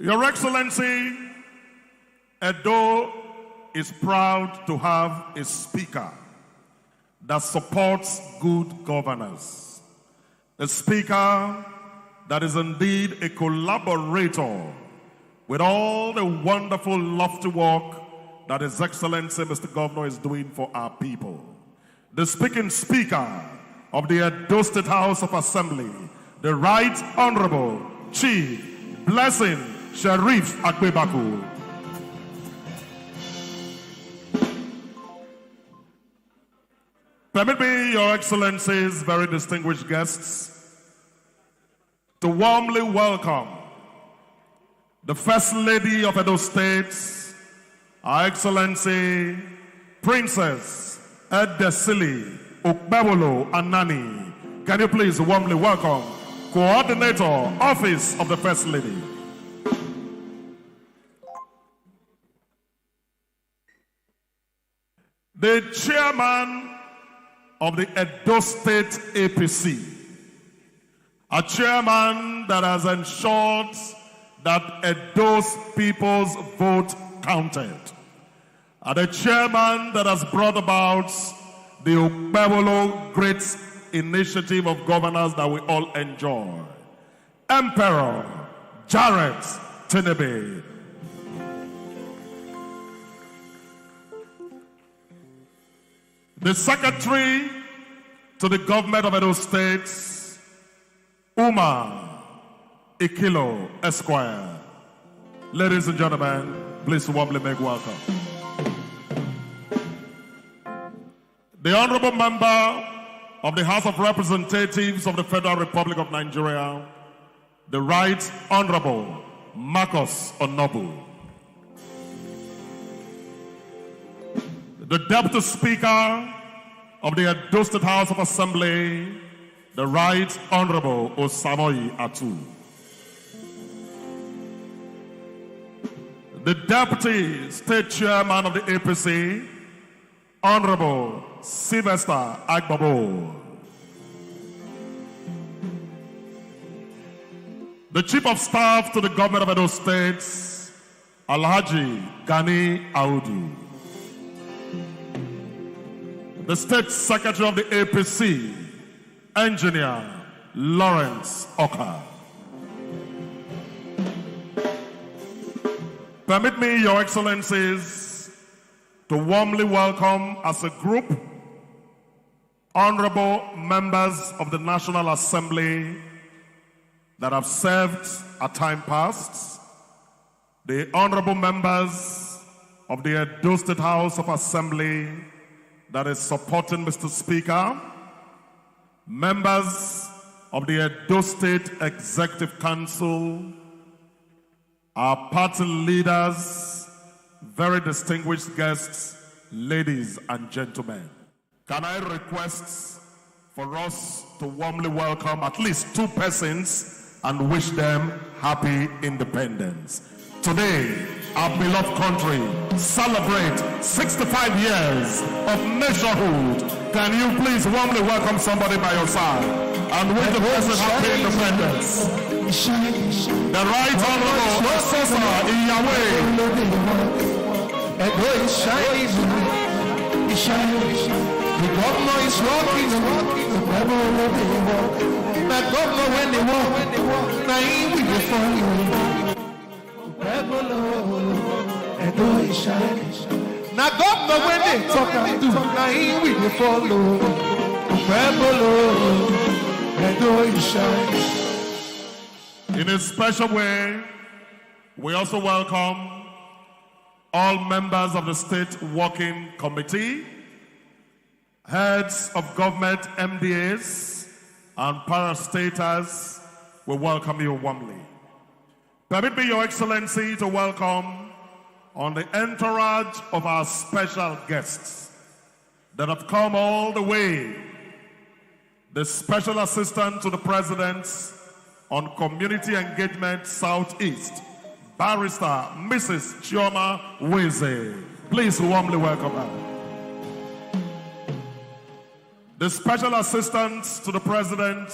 Your Excellency, Edo is proud to have a speaker that supports good governance. A speaker that is indeed a collaborator with all the wonderful, lofty work that His Excellency, Mr. Governor, is doing for our people. The speaking speaker of the Edo State House of Assembly, the Right Honorable Chief Blessing Sheriff Akpebaku. Permit me, Your Excellencies, very distinguished guests, to warmly welcome the First Lady of Edo State, Our Excellency Princess Edesili Okbebolo Anani. Can you please warmly welcome Coordinator, Office of the First Lady. The Chairman of the Edo State APC, a chairman that has ensured that Edo's people's vote counted, and a chairman that has brought about the Okbebolo Great Initiative of Governors that we all enjoy, Emperor Jared Tinubu. The Secretary to the Government of Edo State, Umar Ikilo Esquire. Ladies and gentlemen, please warmly make welcome the Honorable Member of the House of Representatives of the Federal Republic of Nigeria, the Right Honorable Marcus Onobu. The Deputy Speaker of the Edo State House of Assembly, the Right Honorable Osamoyi Atu. The Deputy State Chairman of the APC, Honorable Sylvester Agbabo. The Chief of Staff to the Government of Edo State, Alhaji Gani Audu. The State Secretary of the APC, Engineer Lawrence Oka. Permit me, Your Excellencies, to warmly welcome as a group honorable members of the National Assembly that have served at time past, the honorable members of the Edo State House of Assembly that is supporting Mr. Speaker, members of the Edo State Executive Council, our party leaders, very distinguished guests, ladies and gentlemen. Can I request for us to warmly welcome at least two persons and wish them happy independence. Today, our beloved country celebrates 65 years of nationhood. Can you please warmly welcome somebody by your side and wish the person happy independence? The Right Honorable Assessor in Yahweh. The governor is walking. The governor when they walk, now he will be for you. Now governor when they talk and do, now he will follow. In a special way, we also welcome all members of the State Working Committee, heads of government MDAs, and parastatals. We welcome you warmly. Permit me, Your Excellency, to welcome on the entourage of our special guests that have come all the way, the Special Assistant to the President on Community Engagement Southeast, Barrister Mrs. Chioma Weze. Please warmly welcome her. The Special Assistant to the President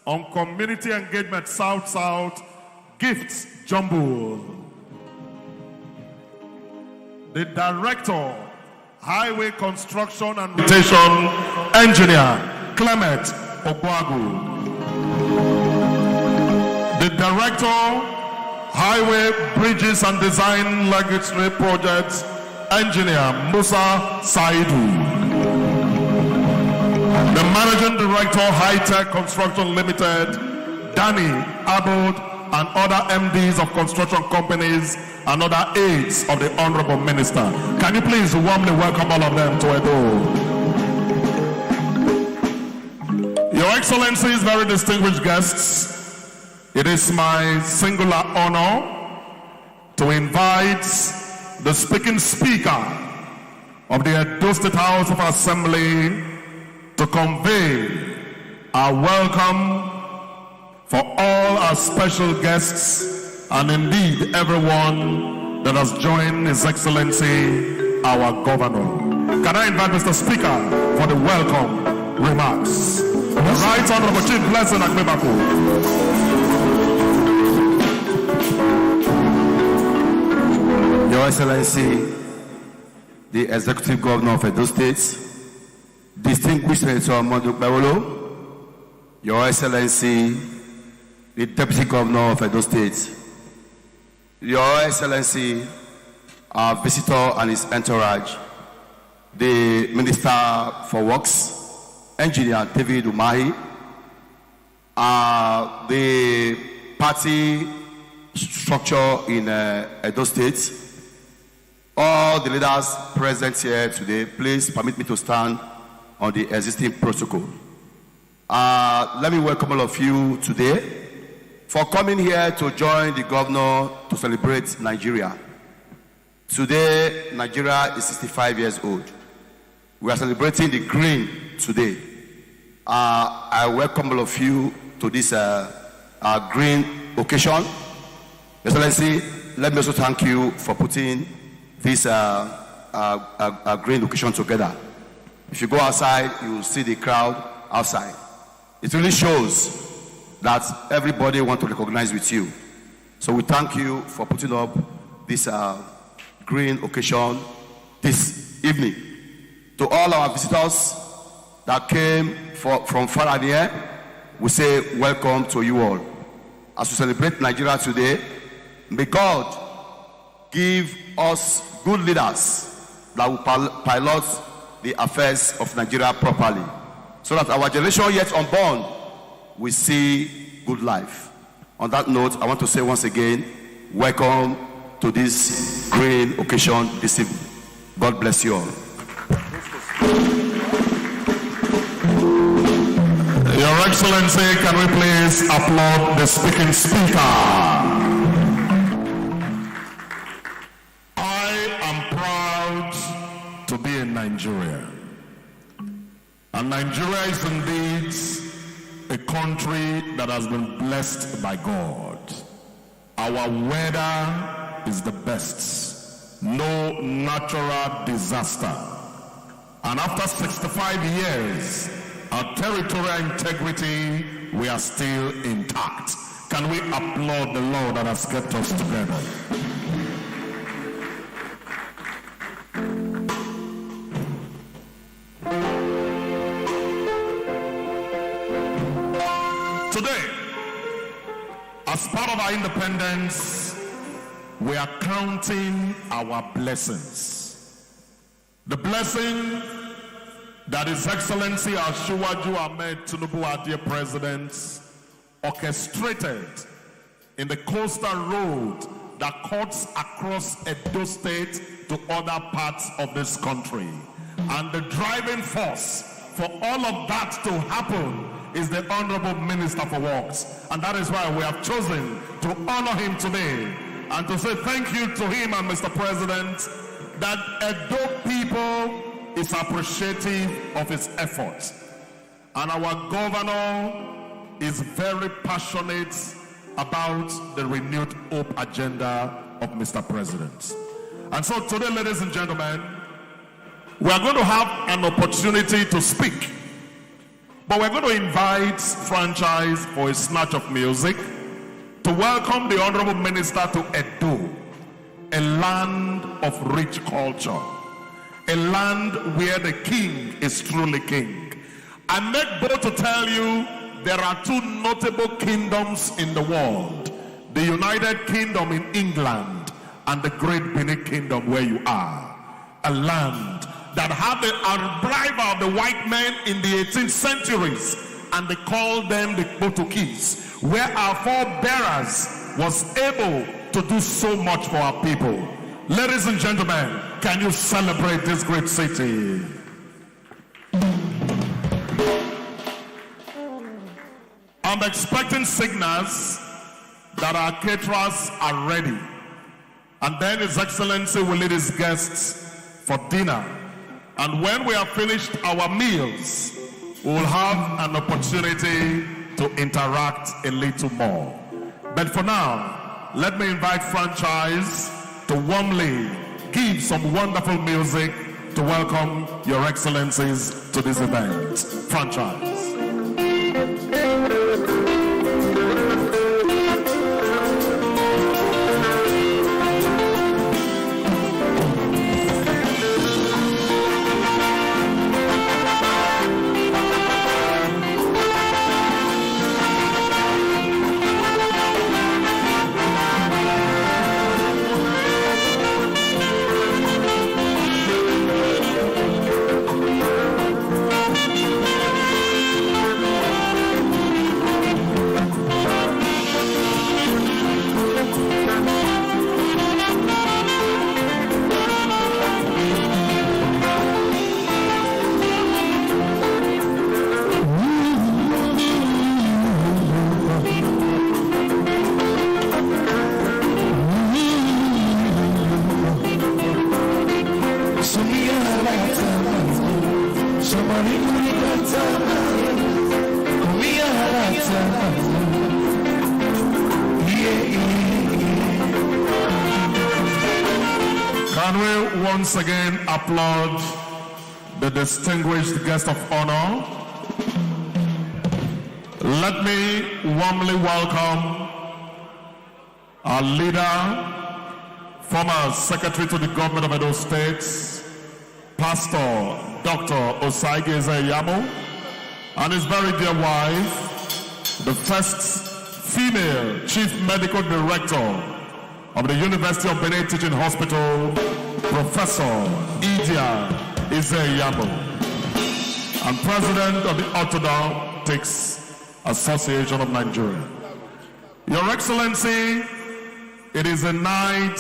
on Community Engagement South-South, Gifts Jumbo. The Director, Highway Construction and Rotation Engineer, Clement Ogwagu. The Director, Highway, Bridges and Design Legislative Projects, Engineer Musa Saidu. The Managing Director, High Tech Construction Limited, Danny Abod, and other MDs of construction companies and other aides of the Honorable Minister. Can you please warmly welcome all of them to Edo? Your Excellencies, very distinguished guests, it is my singular honor to invite the Speaker of the Edo State House of Assembly to convey our welcome for all our special guests and indeed everyone that has joined His Excellency, our Governor. Can I invite Mr. Speaker for the welcome remarks? The Right Honorable Chief Blessing Akbebako. Your Excellency, the Executive Governor of Edo State, distinguished Senator Modu Bewolo, Your Excellency, the Deputy Governor of Edo State, Your Excellency, our visitor and his entourage, the Minister for Works, Engineer David Umahi, the party structure in Edo State, all the leaders present here today, please permit me to stand on the existing protocol. Let me welcome all of you today for coming here to join the governor to celebrate Nigeria. Today, Nigeria is 65 years old. We are celebrating the green today. I welcome all of you to this green occasion. Excellency, let me also thank you for putting this green occasion together. If you go outside, you will see the crowd outside. It really shows that everybody wants to recognize with you. So we thank you for putting up this green occasion this evening. To all our visitors that came from far and near, we say welcome to you all. As we celebrate Nigeria today, may God give us good leaders that will pilot the affairs of Nigeria properly, so that our generation yet unborn will see good life. On that note, I want to say once again, welcome to this green occasion this evening. God bless you all. Your Excellency, can we please applaud the speaking speaker? I am proud to be in Nigeria. And Nigeria is indeed a country that has been blessed by God. Our weather is the best. No natural disaster. And after 65 years, our territorial integrity, we are still intact. Can we applaud the Lord that has kept us together? Today, as part of our independence, we are counting our blessings. The blessing that His Excellency Asiwaju Ahmed Tinubu, our dear President, orchestrated in the coastal road that cuts across Edo State to other parts of this country. And the driving force for all of that to happen is the Honorable Minister for Works. And that is why we have chosen to honor him today and to say thank you to him and Mr. President, that Edo people is appreciative of his efforts. And our governor is very passionate about the renewed hope agenda of Mr. President. And so today, ladies and gentlemen, we are going to have an opportunity to speak. But we're going to invite Franchise for a snatch of music. to welcome the Honorable Minister to Edo, a land of rich culture, a land where the king is truly king. I make bold to tell you there are two notable kingdoms in the world: the United Kingdom in England and the Great Benin Kingdom where you are. A land that had the arrival of the white men in the 18th centuries, and they called them the Portuguese, where our forebearers was able to do so much for our people. Ladies and gentlemen, can you celebrate this great city? I'm expecting signals that our caterers are ready, and then His Excellency will lead his guests for dinner. And when we have finished our meals, we will have an opportunity to interact a little more. But for now, let me invite Franchise to warmly give some wonderful music to welcome Your Excellencies to this event. Franchise. Can we once again applaud the distinguished guest of honor? Let me warmly welcome our leader, former Secretary to the Government of Edo State, Pastor Dr. Osaigeze Yamo, and his very dear wife, the first female Chief Medical Director of the University of Benin Teaching Hospital, Professor Idia Izeyamo, and President of the Orthodontics Association of Nigeria. Your Excellency, it is a night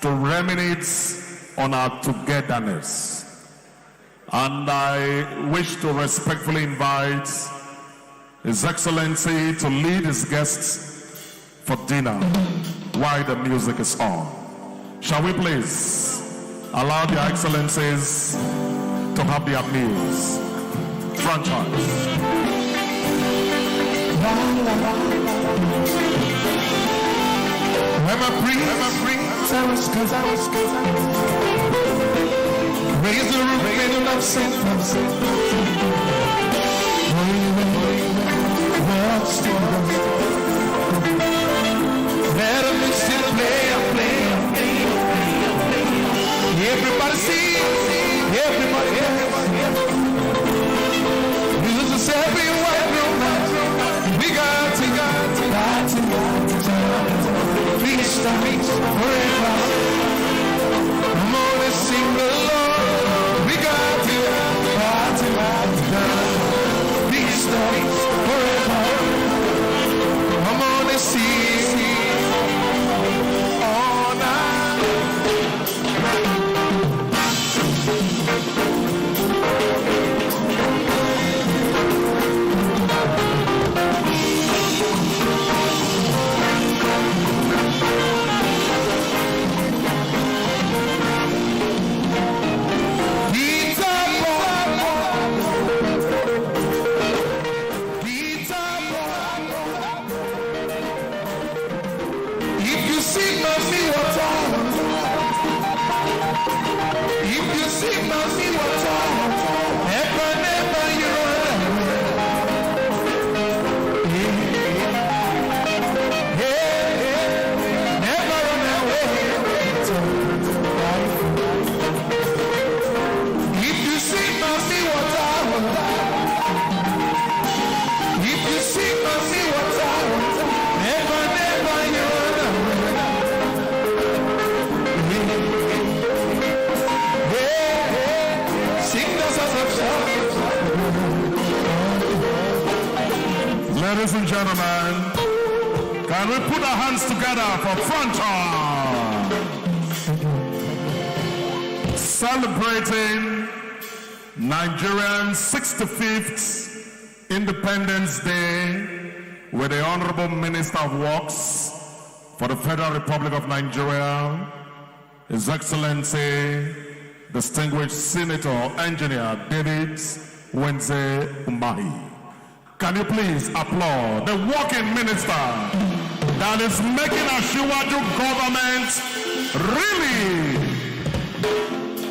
to reminisce on our togetherness, and I wish to respectfully invite His Excellency to lead his guests for dinner while the music is on. Shall we please allow their Excellencies to have their meals? Franchise. Raise the roof, made of love, let them still play. Everybody see, everybody. Jesus is everywhere. We got to. Please stop forever. Come on and sing the Lord. We got to. Please stop forever. Come on and sing. Yeah. gentlemen, can we put our hands together for Frontal? Celebrating Nigeria's 65th Independence Day with the Honorable Minister of Works for the Federal Republic of Nigeria, His Excellency, Distinguished Senator Engineer David Wenze Umahi. Can you please applaud the working minister that is making a Shiwaju government really?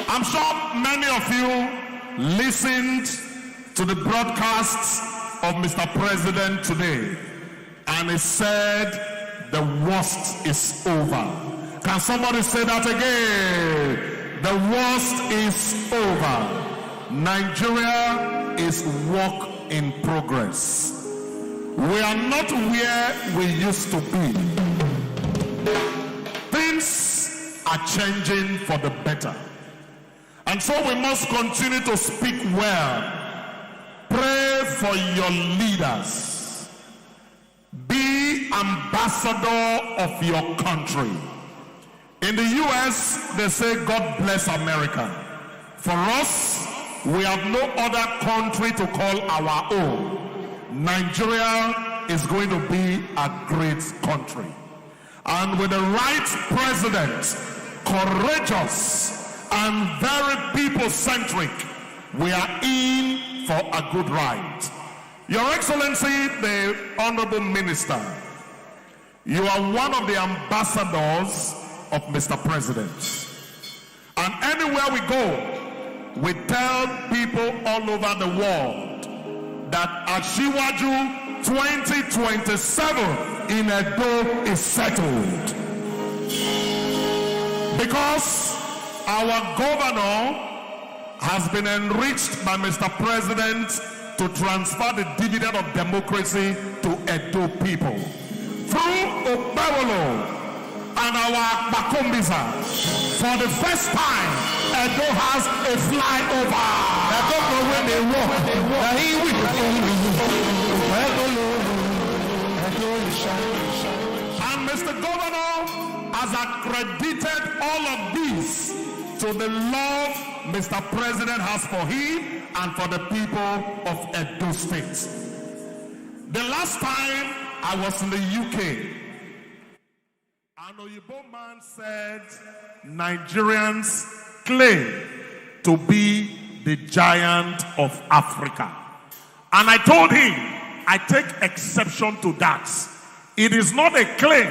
I'm sure many of you listened to the broadcast of Mr. President today, and he said the worst is over. Can somebody say that again? The worst is over. Nigeria is work in progress. We are not where we used to be. Things are changing for the better. And so we must continue to speak well. Pray for your leaders. Be ambassador of your country. In the US, they say, God bless America. For us, we have no other country to call our own. Nigeria is going to be a great country. And with the right president, courageous and very people-centric, we are in for a good ride. Your Excellency, the Honorable Minister, you are one of the ambassadors of Mr. President. And anywhere we go, we tell people all over the world that Ashiwaju 2027 in Edo is settled. Because our governor has been enriched by Mr. President to transfer the dividend of democracy to Edo people. Through Obawolo and our Bakombisa, for the first time, Edo has a flyover. I don't know when they walk. And Mr. Governor has accredited all of this to the love Mr. President has for him and for the people of Edo State. The last time I was in the UK, an Oyibo man said Nigerians claim to be the giant of Africa. And I told him, I take exception to that. It is not a claim,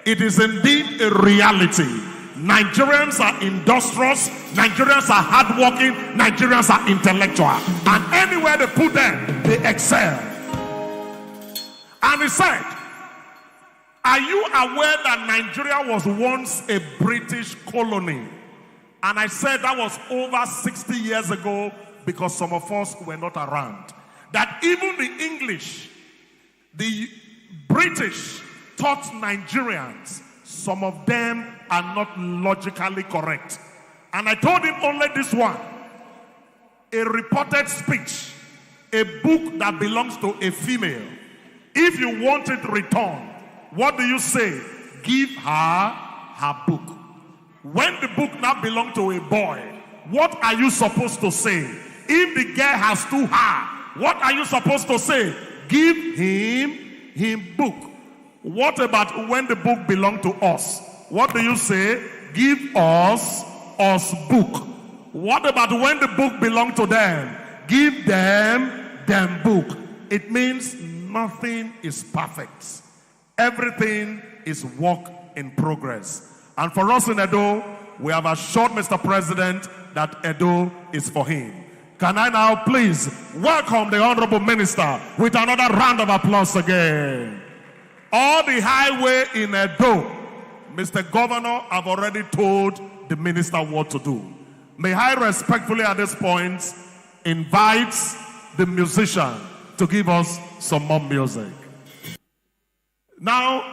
it is indeed a reality. Nigerians are industrious, Nigerians are hardworking, Nigerians are intellectual. And anywhere they put them, they excel. And he said, are you aware that Nigeria was once a British colony? And I said that was over 60 years ago because some of us were not around. That even the English, the British taught Nigerians, some of them are not logically correct. And I told him only this one. A reported speech, a book that belongs to a female. If you want it returned, what do you say? Give her her book. When the book now belongs to a boy, what are you supposed to say? If the girl has 2 hair, what are you supposed to say? Give him book. What about when the book belongs to us? What do you say? Give us book. What about when the book belongs to them? Give them book. It means nothing is perfect. Everything is work in progress. And for us in Edo, we have assured Mr. President that Edo is for him. Can I now please welcome the Honorable Minister with another round of applause again. All the highway in Edo, Mr. Governor, have already told the minister what to do. May I respectfully at this point invite the musician to give us some more music. Now,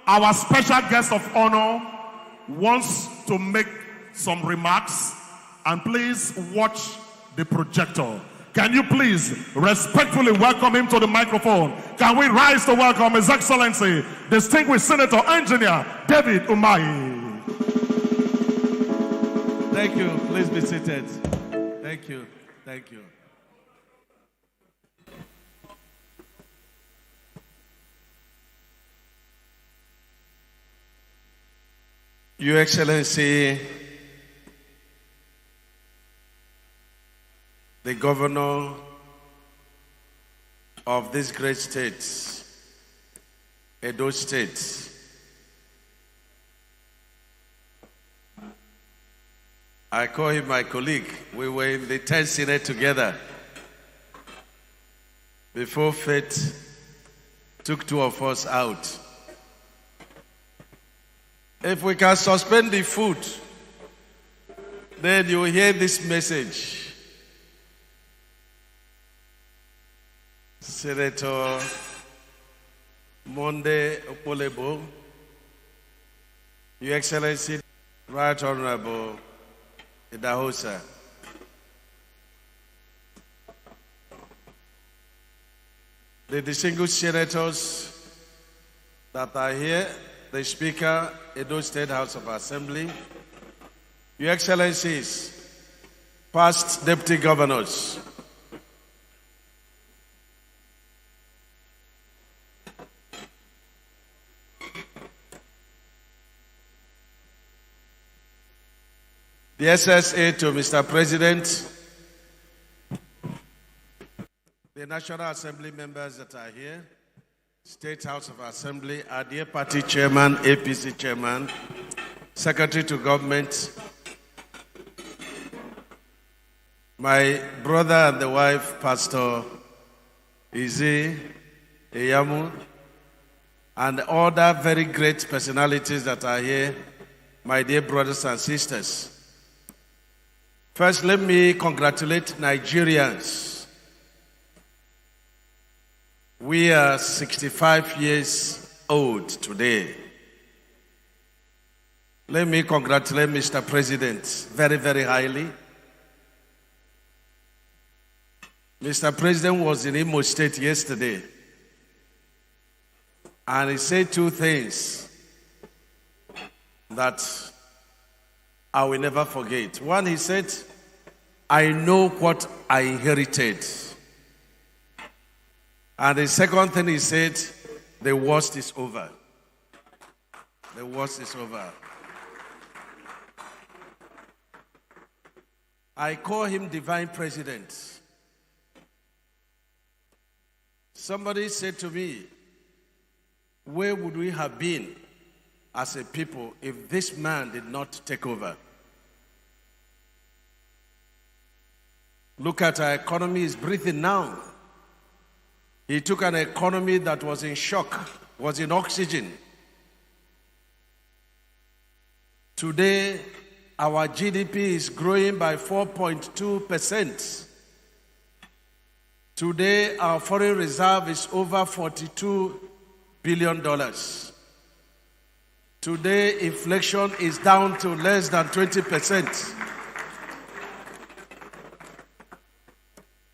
our special guest of honor wants to make some remarks, and please watch the projector. Can you please respectfully welcome him to the microphone? Can we rise to welcome His Excellency, Distinguished Senator Engineer David Umahi. Thank you. Please be seated. Thank you. Thank you. Your Excellency, the Governor of this great state, Edo State, I call him my colleague. We were in the 10th Senate together before fate took two of us out. If we can suspend the food, then you will hear this message. Senator Monde Opolebo, Your Excellency, Right Honorable Idahosa, the distinguished senators that are here, the Speaker, Edo State House of Assembly, Your Excellencies, past Deputy Governors, the SSA to Mr. President, the National Assembly members that are here, State House of Assembly, our dear party chairman, APC chairman, Secretary to Government, my brother and the wife, Pastor Izi Eyamu, and other very great personalities that are here, my dear brothers and sisters. First, let me congratulate Nigerians. We are 65 years old today. Let me congratulate Mr. President very, very highly. Mr. President was in Imo State yesterday, and he said two things that I will never forget. One, he said, I know what I inherited. And the second thing he said, the worst is over. The worst is over. I call him Divine President. Somebody said to me, where would we have been as a people if this man did not take over? Look at our economy, is breathing now. He took an economy that was in shock, was in oxygen. Today, our GDP is growing by 4.2%. Today, our foreign reserve is over $42 billion. Today, inflation is down to less than 20%.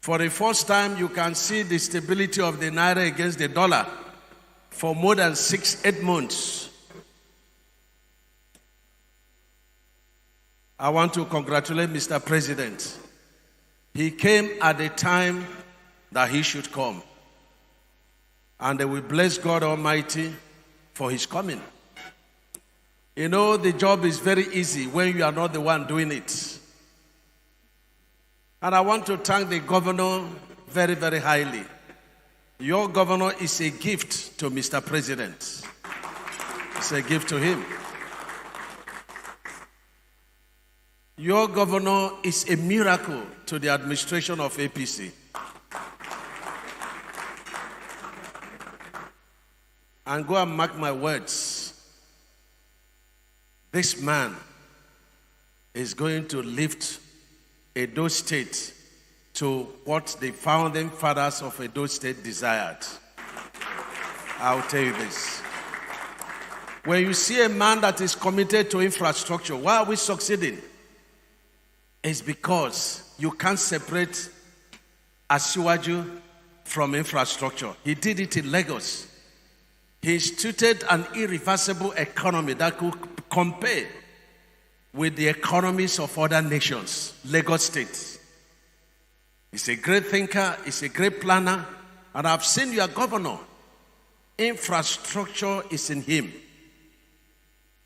For the first time, you can see the stability of the naira against the dollar for more than 6-8 months. I want to congratulate Mr. President. He came at the time that he should come. And we bless God Almighty for his coming. You know, the job is very easy when you are not the one doing it. And I want to thank the governor very, very highly. Your governor is a gift to Mr. President. It's a gift to him. Your governor is a miracle to the administration of APC. And go and mark my words. This man is going to lift Edo State to what the founding fathers of Edo State desired. I'll tell you this. When you see a man that is committed to infrastructure, why are we succeeding? It's because you can't separate Asiwaju from infrastructure. He did it in Lagos. He instituted an irreversible economy that could compare with the economies of other nations, Lagos State. He's a great thinker, he's a great planner, and I've seen your governor. Infrastructure is in him.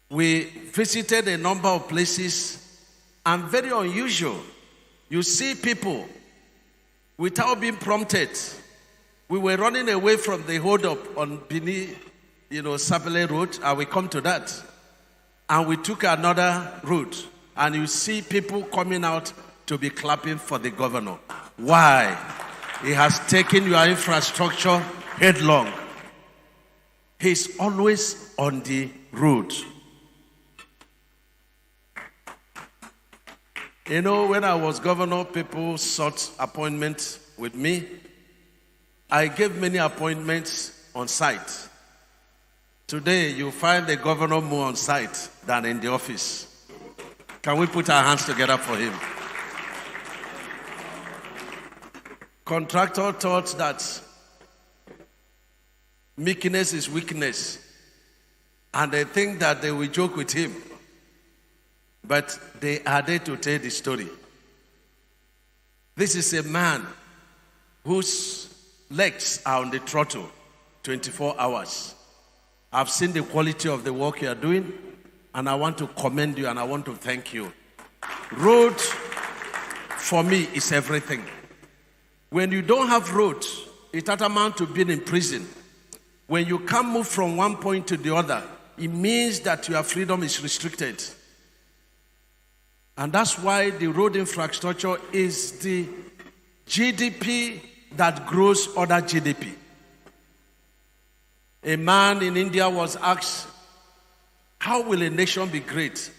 We visited a number of places, and very unusual. You see people without being prompted. We were running away from the hold-up on Bini, Sapele Road, and we come to that. And we took another route, and you see people coming out to be clapping for the governor. Why? He has taken your infrastructure headlong. He's always on the road. When I was governor, people sought appointments with me. I gave many appointments on site. Today, you find the governor more on site than in the office. Can we put our hands together for him? Contractor thought that meekness is weakness, and they think that they will joke with him. But they are there to tell the story. This is a man whose legs are on the throttle 24 hours. I've seen the quality of the work you are doing, and I want to commend you and I want to thank you. Road, for me, is everything. When you don't have roads, it amounts to being in prison. When you can't move from one point to the other, it means that your freedom is restricted. And that's why the road infrastructure is the GDP that grows other GDP. A man in India was asked, how will a nation be great?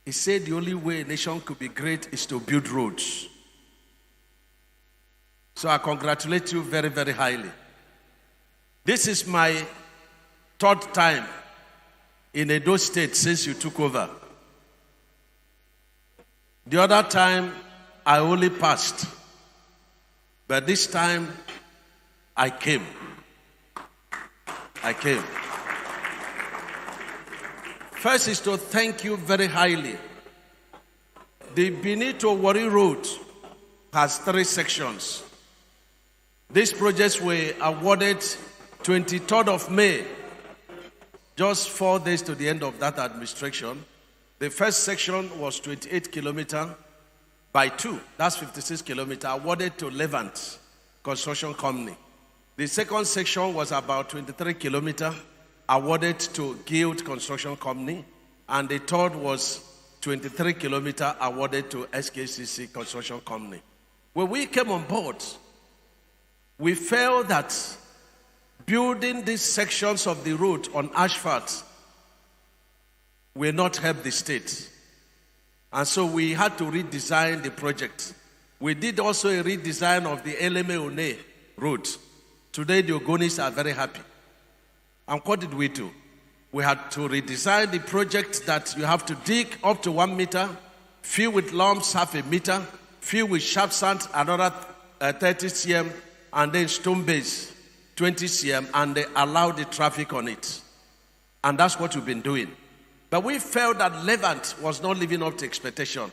He said the only way a nation could be great is to build roads. So I congratulate you very, very highly. This is my third time in Edo State since you took over. The other time, I only passed. But this time, I came. First is to thank you very highly. The Benito Wari Road has 3 sections. These projects were awarded 23rd of May, just 4 days to the end of that administration. The first section was 28 kilometers by 2. That's 56 kilometers, awarded to Levant Construction Company. The second section was about 23 kilometers, awarded to Guild Construction Company. And the third was 23 kilometers, awarded to SKCC Construction Company. When we came on board, we felt that building these sections of the road on asphalt will not help the state. And so we had to redesign the project. We did also a redesign of the Eleme-One road. Today the Ogonis are very happy. And what did we do? We had to redesign the project that you have to dig up to 1 meter, fill with lumps half a meter, fill with sharp sand another 30 cm, and then stone base 20 cm, and they allow the traffic on it. And that's what we've been doing. But we felt that Levant was not living up to expectation.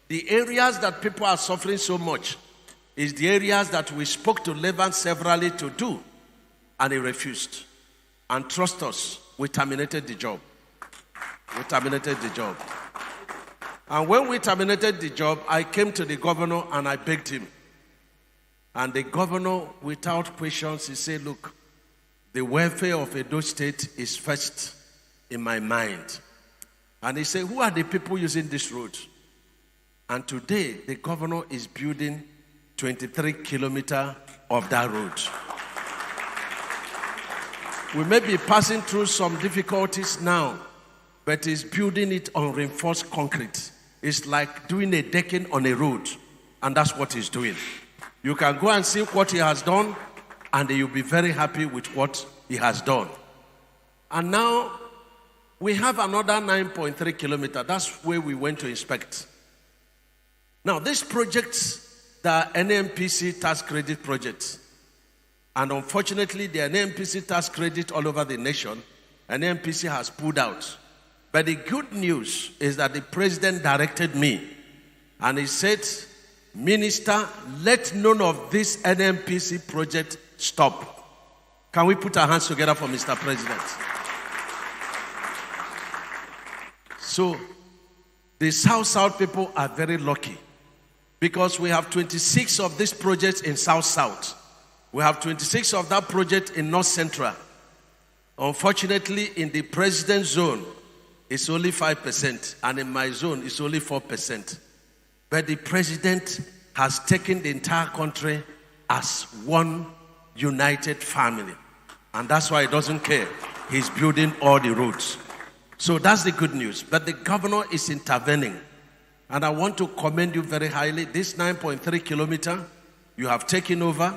The areas that people are suffering so much is the areas that we spoke to Levant severally to do, and he refused. And trust us, we terminated the job. And when we terminated the job, I came to the governor and I begged him. And the governor, without questions, he said, look, the welfare of Edo State is first in my mind. And he said, who are the people using this road? And today, the governor is building 23 kilometers of that road. We may be passing through some difficulties now, but he's building it on reinforced concrete. It's like doing a decking on a road, and that's what he's doing. You can go and see what he has done, and you'll be very happy with what he has done. And now, we have another 9.3 kilometers. That's where we went to inspect. Now, this project the NMPC tax credit project. And unfortunately, the NMPC tax credit all over the nation, NMPC has pulled out. But the good news is that the president directed me, and he said, Minister, let none of this NMPC project stop. Can we put our hands together for Mr. President? So, the South people are very lucky because we have 26 of these projects in South. We have 26 of that project in North Central. Unfortunately, in the president's zone, it's only 5%, and in my zone, it's only 4%. But the president has taken the entire country as one united family. And that's why he doesn't care. He's building all the roads. So that's the good news. But the governor is intervening. And I want to commend you very highly. This 9.3 kilometer, you have taken over.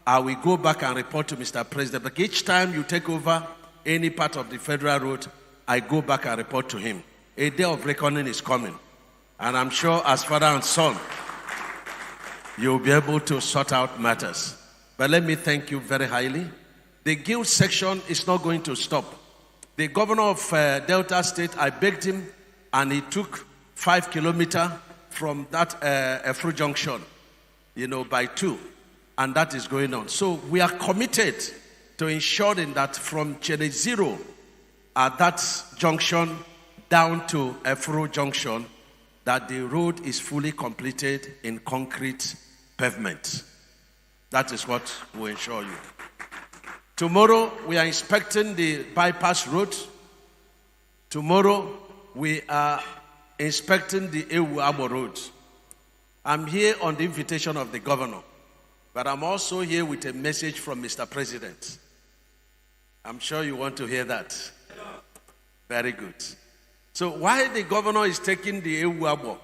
I will go back and report to Mr. President. But each time you take over any part of the federal road, I go back and report to him. A day of reckoning is coming. And I'm sure as father and son, you'll be able to sort out matters. But let me thank you very highly. The guild section is not going to stop. The governor of Delta State, I begged him, and he took 5 kilometers from that Efru Junction, by 2. And that is going on. So we are committed to ensuring that from Channel 0 at that junction down to Efru Junction, that the road is fully completed in concrete pavement. That is what we ensure you. Tomorrow, we are inspecting the bypass road. Tomorrow, we are inspecting the Ewu-Abo road. I'm here on the invitation of the governor, but I'm also here with a message from Mr. President. I'm sure you want to hear that. Very good. So why the governor is taking the Ewu-Abo?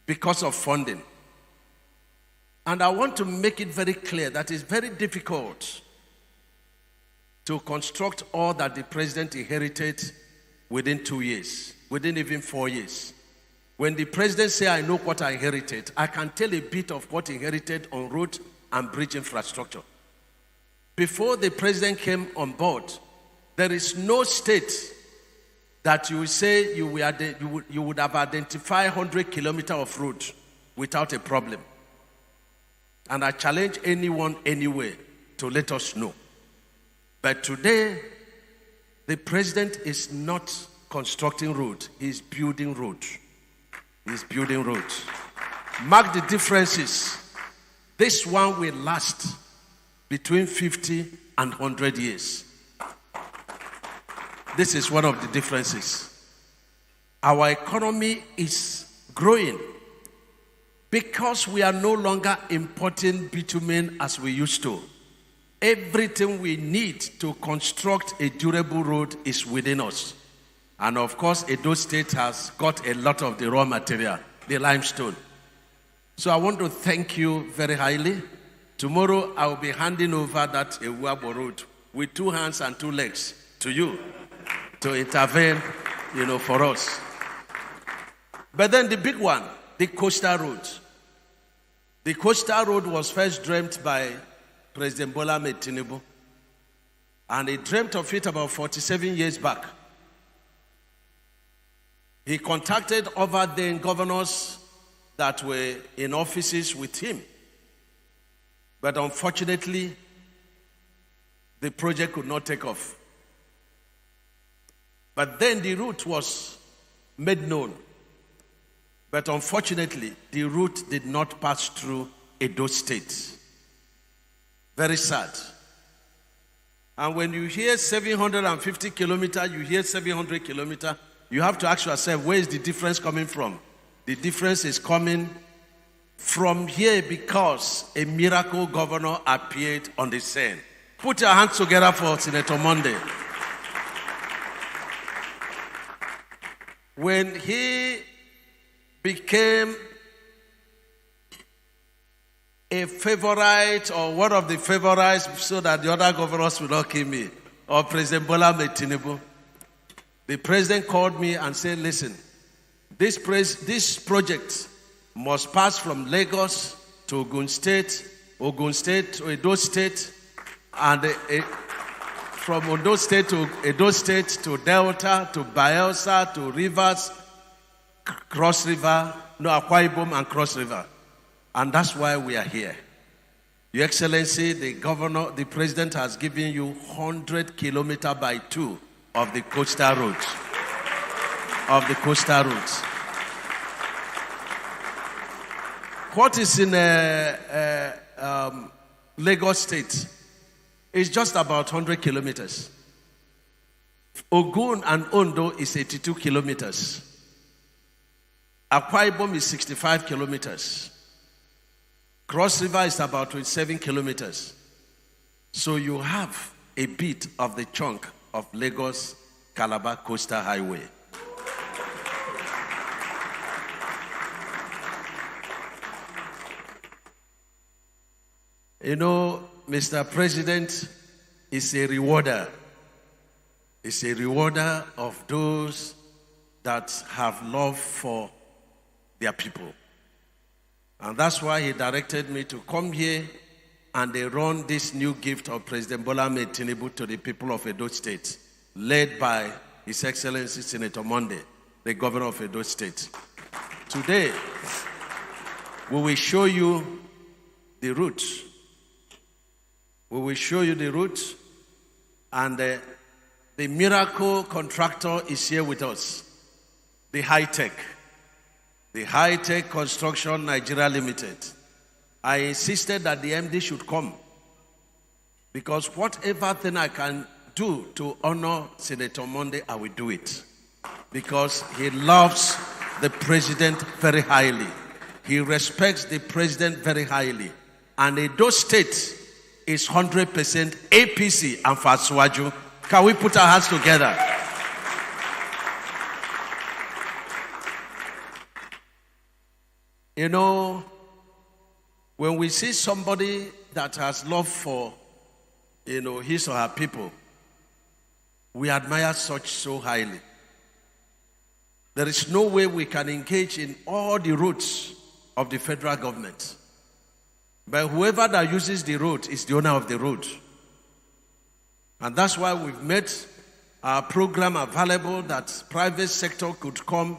Because of funding. And I want to make it very clear that it's very difficult to construct all that the president inherited within 2 years, within even 4 years. When the president says, I know what I inherited, I can tell a bit of what he inherited on road and bridge infrastructure. Before the president came on board, there is no state that you will say you would have identified 100 kilometers of road without a problem. And I challenge anyone anywhere to let us know. But today, the president is not constructing road. He's building road. He's building road. Mark the differences. This one will last between 50 and 100 years. This is one of the differences. Our economy is growing because we are no longer importing bitumen as we used to. Everything we need to construct a durable road is within us. And of course, Edo State has got a lot of the raw material, the limestone. So I want to thank you very highly. Tomorrow, I will be handing over that Ewu-Abo road with 2 hands and 2 legs to you to intervene, for us. But then the big one, the coastal road. The coastal road was first dreamt by President Bola Ahmed Tinubu, and he dreamt of it about 47 years back. He contacted over then governors that were in offices with him. But unfortunately, the project could not take off. But then the route was made known. But unfortunately, the route did not pass through Edo State. Very sad. And when you hear 750 kilometers, you hear 700 kilometers, you have to ask yourself, where is the difference coming from? The difference is coming from here because a miracle governor appeared on the scene. Put your hands together for Senator Monday. When he became a favorite or one of the favorites so that the other governors will not kill me, or President Bola Ahmed Tinubu, the president called me and said, listen, this project must pass from Lagos to Ogun State to Edo State, and from Ondo State to Edo State to Delta to Bayelsa to Rivers, Cross River, Akwa Ibom and Cross River. And that's why we are here. Your Excellency, the President has given you 100 kilometers by 2 of the coastal roads. What is in Lagos State is just about 100 kilometers. Ogun and Ondo is 82 kilometers. Akwa Ibom is 65 kilometers. Cross River is about 27 kilometers. So you have a bit of the chunk of Lagos-Calabar Coastal Highway. You know, Mr. President is a rewarder. He's a rewarder of those that have love for their people. And that's why he directed me to come here and they run this new gift of President Bola Ahmed Tinubu to the people of Edo State, led by His Excellency Senator Monday, the governor of Edo State. Today, we will show you the route. We will show you the route, and the miracle contractor is here with us, the high-tech Construction Nigeria Limited. I insisted that the MD should come because whatever thing I can do to honor Senator Monday, I will do it because he loves the president very highly. He respects the president very highly. And Edo State is 100% APC and Faswaju. Can we put our hands together? You know, when we see somebody that has love for, his or her people, we admire such so highly. There is no way we can engage in all the routes of the federal government. But whoever that uses the road is the owner of the road. And that's why we've made our program available that private sector could come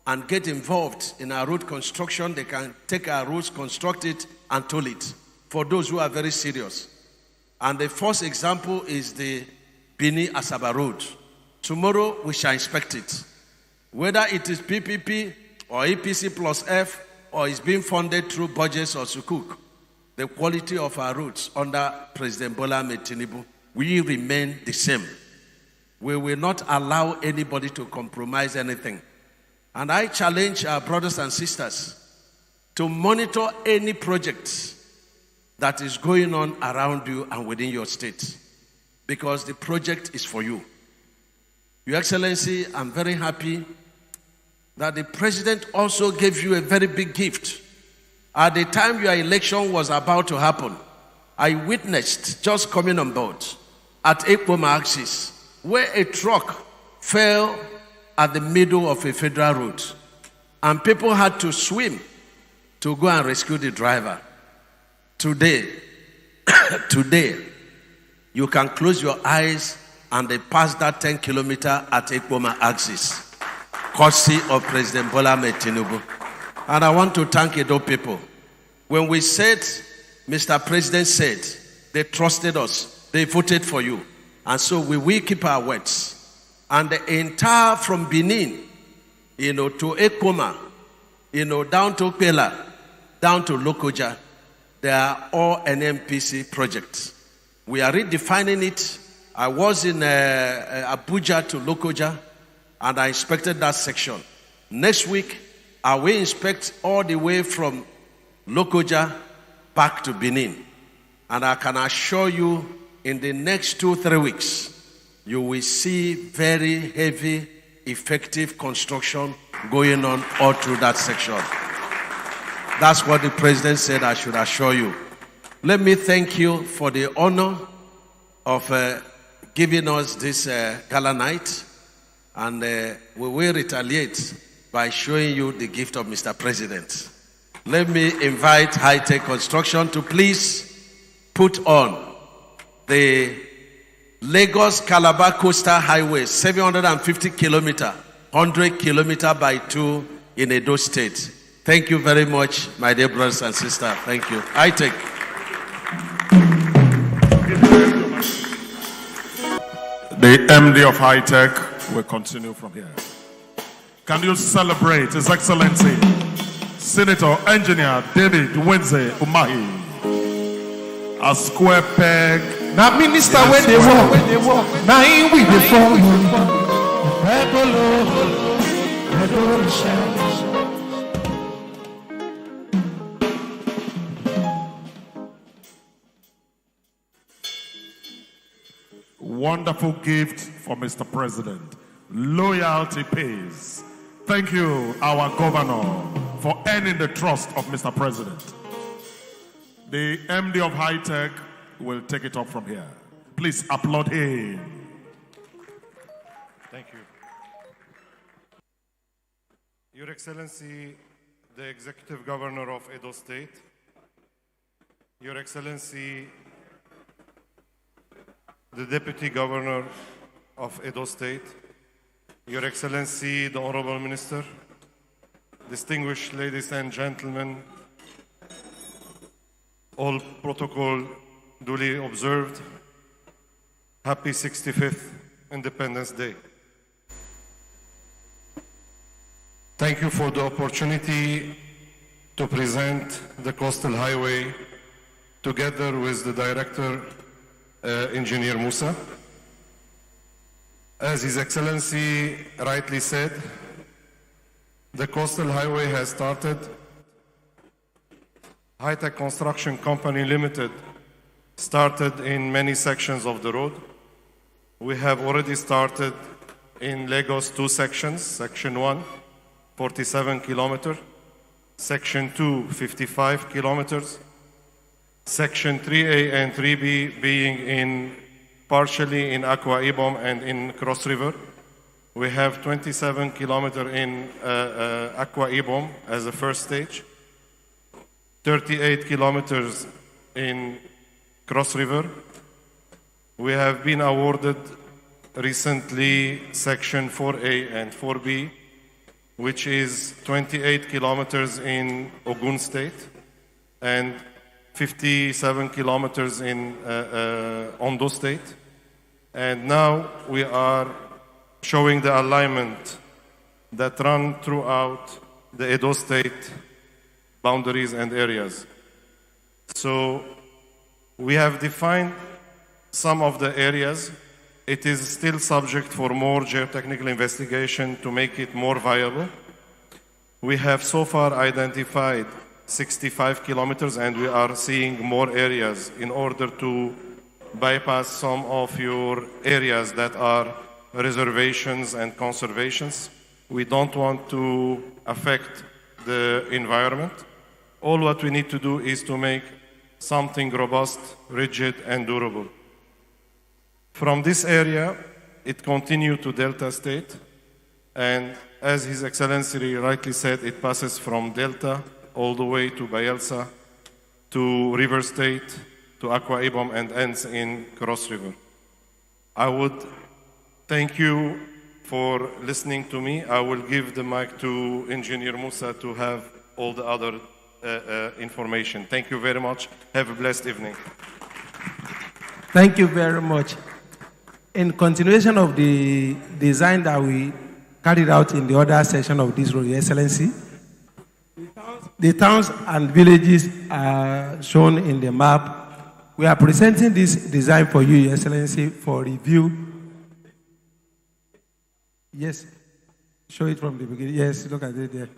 and get involved in our road construction. They can take our roads, construct it, and toll it for those who are very serious. And the first example is the Bini-Asaba Road. Tomorrow we shall inspect it. Whether it is PPP or APC plus F or is being funded through budgets or Sukuk, the quality of our roads under President Bola Ahmed Tinubu will remain the same. We will not allow anybody to compromise anything. And I challenge our brothers and sisters to monitor any project that is going on around you and within your state, because the project is for you. Your Excellency, I'm very happy that the president also gave you a very big gift. At the time your election was about to happen, I witnessed, just coming on board, at Ekpoma axis, where a truck fell at the middle of a federal road, and people had to swim to go and rescue the driver. Today, you can close your eyes and they pass that 10 kilometers at Ekpoma axis, courtesy of President Bola Ahmed Tinubu. And I want to thank Edo people. When we said, Mr. President said, they trusted us, they voted for you. And so we will keep our words. And the entire from Benin, to Ekpoma, down to Pela, down to Lokoja, they are all NMPC projects. We are redefining it. I was in Abuja to Lokoja, and I inspected that section. Next week, I will inspect all the way from Lokoja back to Benin. And I can assure you, in the next 2-3 weeks, you will see very heavy, effective construction going on all through that section. That's what the president said I should assure you. Let me thank you for the honor of giving us this gala night, and we will retaliate by showing you the gift of Mr. President. Let me invite High Tech Construction to please put on the Lagos Calabar Coastal Highway, 750 kilometer, 100 kilometer by 2 in Edo State. Thank you very much, my dear brothers and sisters. Thank you. High Tech. The MD of High Tech will continue from here. Can you celebrate His Excellency Senator Engineer David Wenze Umahi, a square peg. Now minister when they walk, now in with the phone. Wonderful gift for Mr. President. Loyalty pays. Thank you, our governor, for earning the trust of Mr. President. The MD of High Tech will take it up from here. Please applaud him. Thank you. Your Excellency, the Executive Governor of Edo State, Your Excellency, the Deputy Governor of Edo State, Your Excellency, the Honorable Minister, distinguished ladies and gentlemen, all protocol duly observed. Happy 65th Independence Day. Thank you for the opportunity to present the Coastal Highway together with the Director, Engineer Musa. As His Excellency rightly said, the Coastal Highway has started. High Tech Construction Company Limited started in many sections of the road. We have already started in Lagos 2 sections. Section 1, 47 kilometers. Section 2, 55 kilometers. Section 3A and 3B being partially in Akwa Ibom and in Cross River. We have 27 kilometers in Akwa Ibom as a first stage, 38 kilometers in Cross River. We have been awarded recently Section 4A and 4B, which is 28 kilometers in Ogun State and 57 kilometers in Ondo State. And now we are showing the alignment that run throughout the Edo State boundaries and areas. So we have defined some of the areas. It is still subject for more geotechnical investigation to make it more viable. We have so far identified 65 kilometers and we are seeing more areas in order to bypass some of your areas that are reservations and conservations. We don't want to affect the environment. All what we need to do is to make something robust, rigid, and durable. From this area, it continues to Delta State, and as His Excellency rightly said, it passes from Delta all the way to Bayelsa, to River State, to Akwa Ibom, and ends in Cross River. I would thank you for listening to me. I will give the mic to Engineer Musa to have all the other information. Thank you very much. Have a blessed evening. Thank you very much. In continuation of the design that we carried out in the other section of this road, Your Excellency, the towns and villages are shown in the map. We are presenting this design for you, Your Excellency, for review. Yes, show it from the beginning. Yes, look at it there.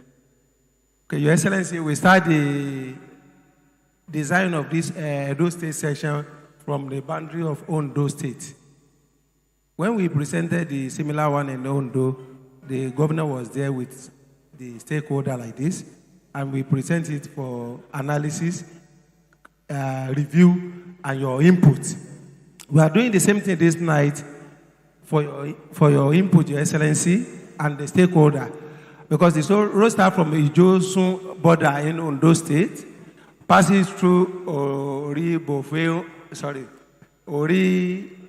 Okay, Your Excellency, we start the design of this Edo State section from the boundary of Ondo State. When we presented the similar one in Ondo, the governor was there with the stakeholder like this, and we present it for analysis, review, and your input. We are doing the same thing this night for your input, Your Excellency, and the stakeholder. because the road starts from Ijosun border in Ondo State, passes through Ori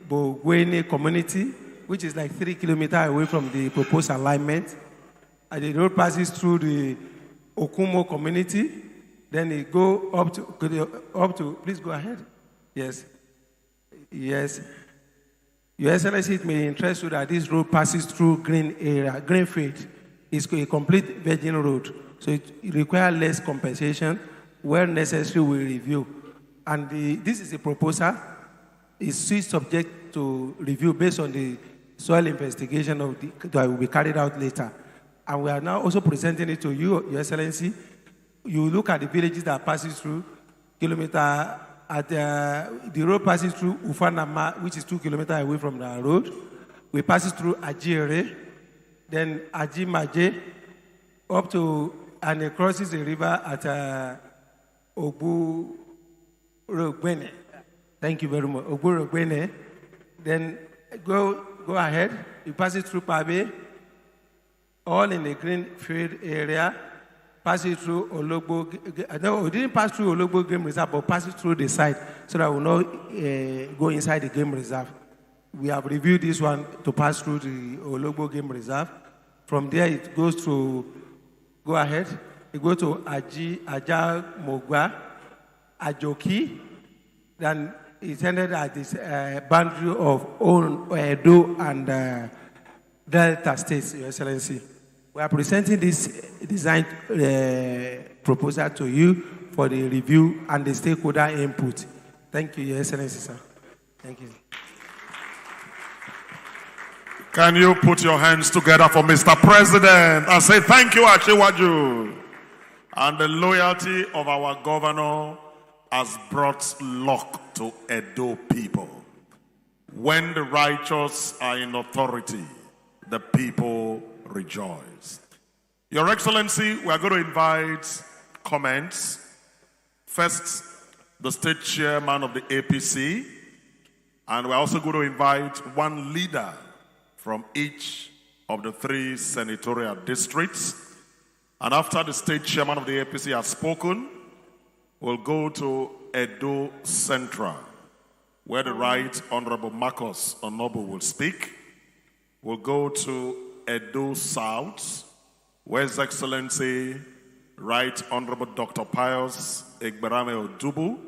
Bogwene community, which is like 3 kilometers away from the proposed alignment. And the road passes through the Okumo community. Then it go up to, please go ahead. Yes. Yes. Your Excellency, it may interest you that this road passes through green area. Greenfield is a complete virgin road. So it requires less compensation. Where necessary, we review. And this is a proposal. It's still subject to review based on the soil investigation that will be carried out later. And we are now also presenting it to you, Your Excellency. You look at the villages that passes through kilometer at the road passes through Ufanama, which is 2 kilometers away from the road. We pass through Ajire, then Ajimaje, up to, and it crosses the river at Oburogbene. Thank you very much. Oburogbene. Then go ahead. You pass it through Pabe, all in the green field area. Pass it through Ologbo. No, we didn't pass through Ologbo Game Reserve, but pass it through the site so that we will not go inside the game reserve. We have reviewed this one to pass through the Ologbo Game Reserve. From there, it goes to, go ahead, it goes to Aja Mogwa, Ajoki, then it's ended at this boundary of Edo and Delta States, Your Excellency. We are presenting this design proposal to you for the review and the stakeholder input. Thank you, Your Excellency, sir. Thank you. Can you put your hands together for Mr. President and say thank you, Achiwaju? And the loyalty of our governor has brought luck to Edo people. When the righteous are in authority, the people rejoice. Your Excellency, we are going to invite comments. First, the state chairman of the APC, and we're also going to invite one leader from each of the 3 senatorial districts. And after the state chairman of the APC has spoken, we'll go to Edo Central, where the Right Honorable Marcus Onobu will speak. We'll go to Edo South, where His Excellency Right Honorable Dr. Pius Egberame Odubu,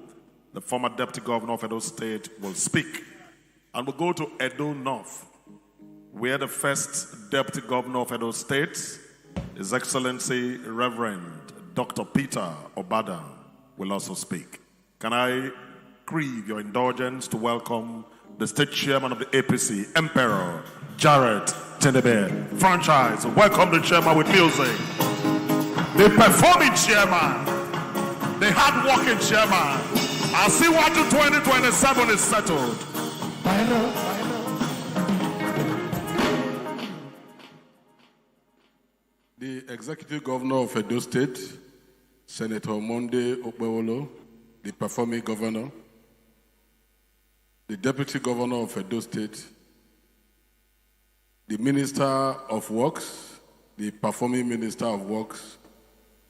the former Deputy Governor of Edo State, will speak. And we'll go to Edo North, where the first Deputy Governor of Edo State, His Excellency Reverend Dr. Peter Obada, will also speak. Can I crave your indulgence to welcome the State Chairman of the APC, Emperor Jared Tendebe. Franchise, welcome the chairman with music. The performing chairman, the hard-working chairman. I see what to 2027 is settled. The Executive Governor of Edo State, Senator Monday Okpewolo, the performing governor, the Deputy Governor of Edo State, the Minister of Works, the performing Minister of Works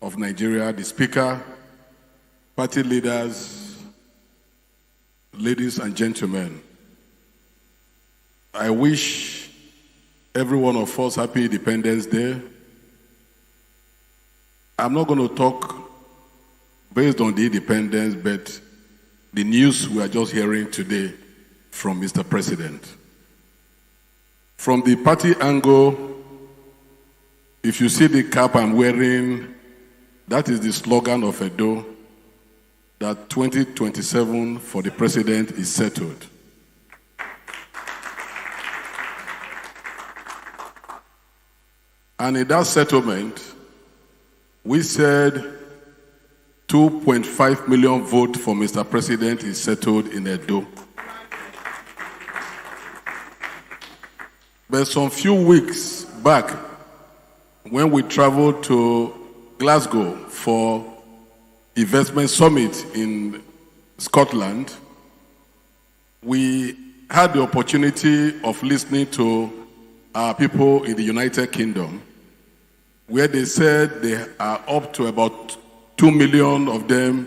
of Nigeria, the Speaker, party leaders, ladies and gentlemen. I wish every one of us happy Independence Day. I'm not going to talk based on the independence, but the news we are just hearing today from Mr. President. From the party angle, if you see the cap I'm wearing, that is the slogan of Edo, that 2027 for the president is settled. And in that settlement, we said 2.5 million votes for Mr. President is settled in Edo. But some few weeks back, when we traveled to Glasgow for investment summit in Scotland, we had the opportunity of listening to our people in the United Kingdom, where they said they are up to about 2 million of them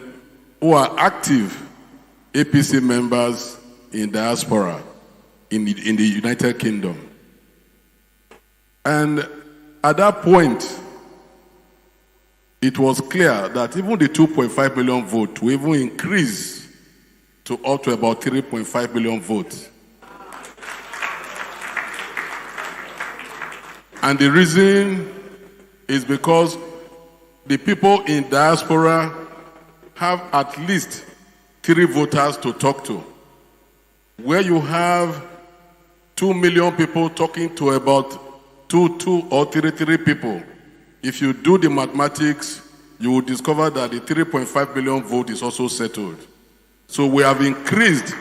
who are active APC members in diaspora in the United Kingdom. And at that point, it was clear that even the 2.5 million vote will even increase to up to about 3.5 million votes. And the reason is because the people in diaspora have at least 3 voters to talk to. Where you have 2 million people talking to about 2 or 3 people, if you do the mathematics, you will discover that the 3.5 million vote is also settled. So we have increased.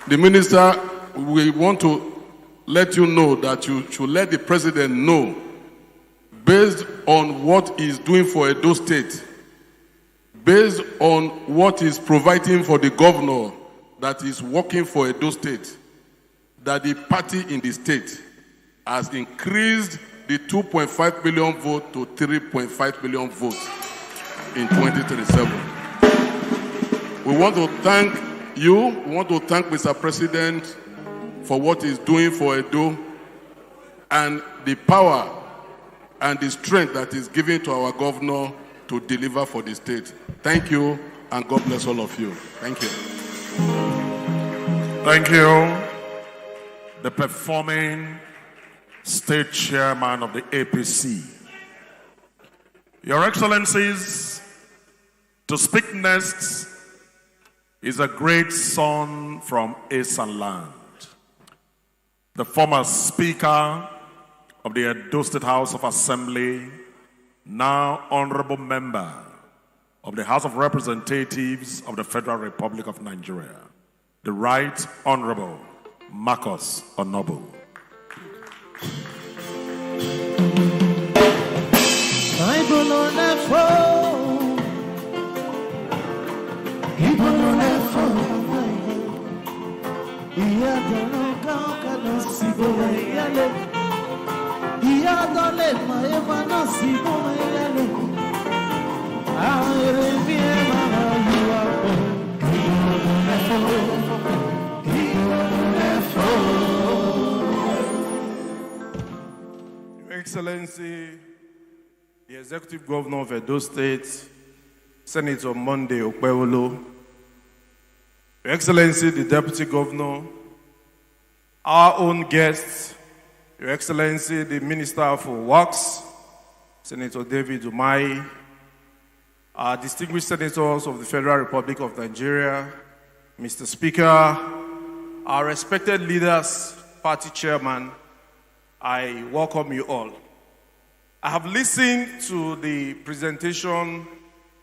The minister, we want to let you know that you should let the president know, based on what he's doing for Edo State, based on what he's providing for the governor that is working for Edo State, that the party in the state has increased the 2.5 million vote to 3.5 million votes in 2037. We want to thank you, we want to thank Mr. President for what he's doing for Edo and the power and the strength that is given to our governor to deliver for the state. Thank you, and God bless all of you. Thank you. Thank you. The performing state chairman of the APC. Your Excellencies, to speak next is a great son from Esan land, the former Speaker of the Edo State House of Assembly, now Honorable Member of the House of Representatives of the Federal Republic of Nigeria, the Right Honorable Marcus Onobu. Your Excellency, the Executive Governor of Edo State, Senator Monday Okpewolo, Your Excellency, the Deputy Governor, our own guests, Your Excellency, the Minister for Works, Senator David Umahi, our distinguished senators of the Federal Republic of Nigeria, Mr. Speaker, our respected leaders, party chairman, I welcome you all. I have listened to the presentation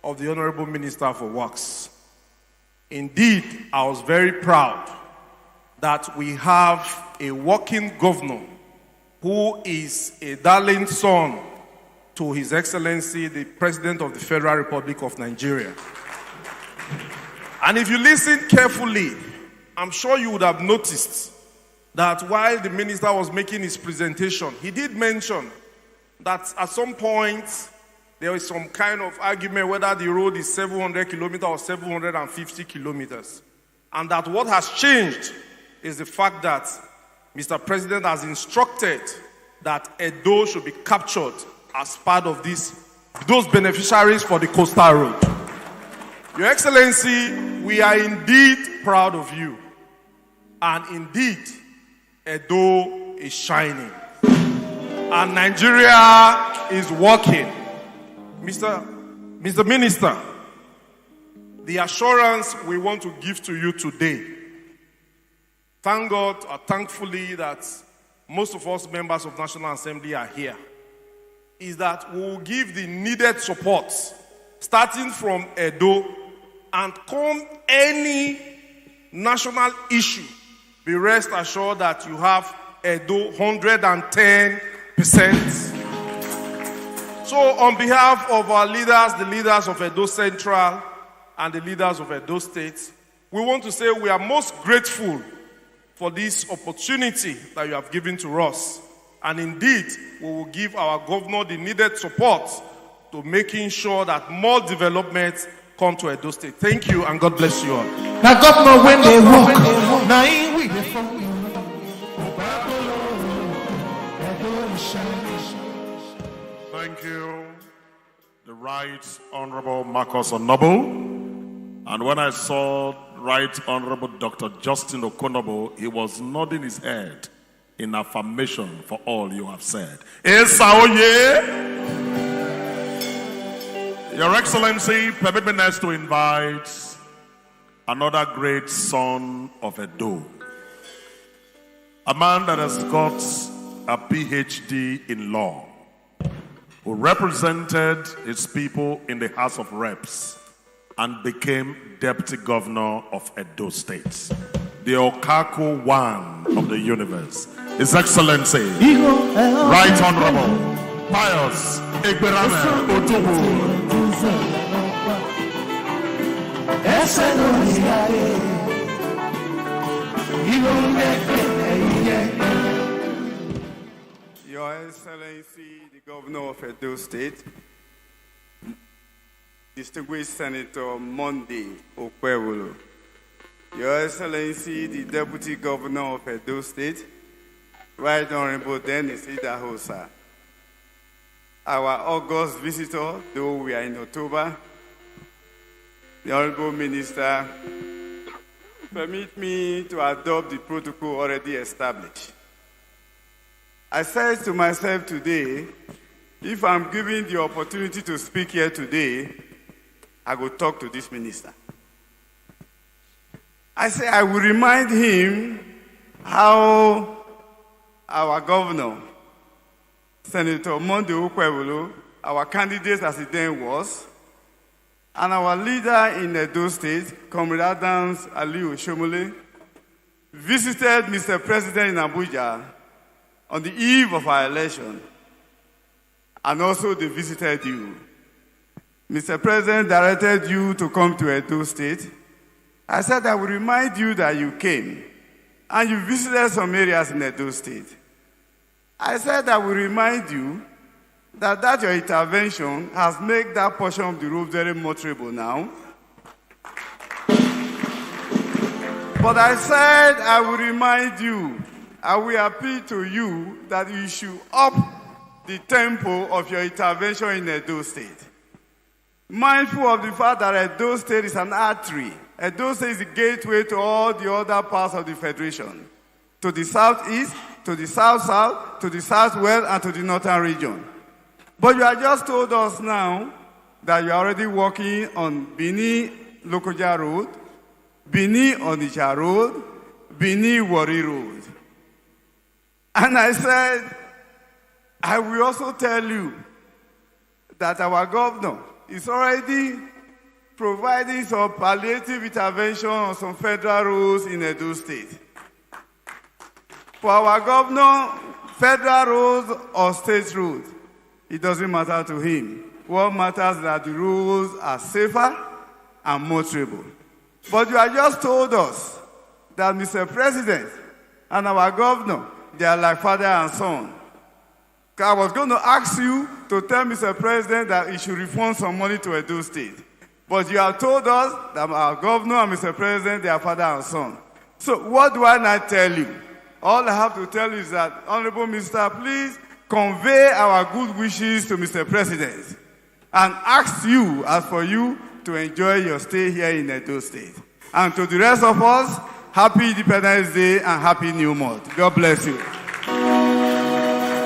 of the Honorable Minister for Works. Indeed, I was very proud that we have a working governor who is a darling son to His Excellency, the President of the Federal Republic of Nigeria. And if you listen carefully, I'm sure you would have noticed that while the minister was making his presentation, he did mention that at some point there is some kind of argument whether the road is 700 kilometers or 750 kilometers. And that what has changed is the fact that Mr. President has instructed that Edo should be captured as part of those beneficiaries for the coastal road. Your Excellency, we are indeed proud of you. And indeed, Edo is shining. And Nigeria is working. Mr. Minister, the assurance we want to give to you today, thank God or thankfully that most of us members of National Assembly are here, is that we will give the needed support starting from Edo, and come any national issue, be rest assured that you have Edo 110%. So on behalf of our leaders, the leaders of Edo Central and the leaders of Edo State, we want to say we are most grateful for this opportunity that you have given to us And indeed, we will give our governor the needed support to making sure that more developments come to Edo State. Thank you, and God bless you all. Now, governor, when they walk, now in we Thank you, the Right Honorable Marcus Onobo. And when I saw Right Honorable Dr. Justin Okonobo, he was nodding his head in affirmation for all you have said. Esaoye, Your Excellency, permit me next to invite another great son of Edo, a man that has got a PhD in law, who represented his people in the House of Reps and became Deputy Governor of Edo State, the Okako One of the universe. His Excellency, Right Honorable Pius Egberame Otubu. Your Excellency, the Governor of Edo State, Distinguished Senator Monday Okwewolo, Your Excellency, the Deputy Governor of Edo State, Right Honorable Dennis Idahosa, our August visitor, though we are in October, the Honorable Minister, permit me to adopt the protocol already established. I said to myself today, if I'm given the opportunity to speak here today, I will talk to this minister. I say I will remind him how our governor, Senator Monday Okwewolo, our candidate as he then was, and our leader in Edo State, Comrade Adams Aliu Shomole, visited Mr. President in Abuja on the eve of our election, and also they visited you. Mr. President directed you to come to Edo State. I said I will remind you that you came, and you visited some areas in Edo State. I said I will remind you that your intervention has made that portion of the road very motorable now. But I said I will remind you, I will appeal to you that you should up the tempo of your intervention in Edo State. Mindful of the fact that Edo State is an artery. Edo State is the gateway to all the other parts of the Federation. To the southeast, to the south-south, to the southwest, and to the northern region. But you have just told us now that you are already working on Bini-Lokoja Road, Bini-Onitsha Road, Bini-Wari Road. And I said, I will also tell you that our governor is already providing some palliative intervention on some federal roads in Edo State. For our governor, federal roads or state roads, it doesn't matter to him. What matters is that the roads are safer and motorable. But you have just told us that Mr. President and our governor, they are like father and son. I was going to ask you to tell Mr. President that he should refund some money to Edo State. But you have told us that our governor and Mr. President, they are father and son. So what do I not tell you? All I have to tell you is that, Honorable Minister, please convey our good wishes to Mr. President and ask you, as for you, to enjoy your stay here in Edo State. And to the rest of us, happy Independence Day and happy New Month. God bless you.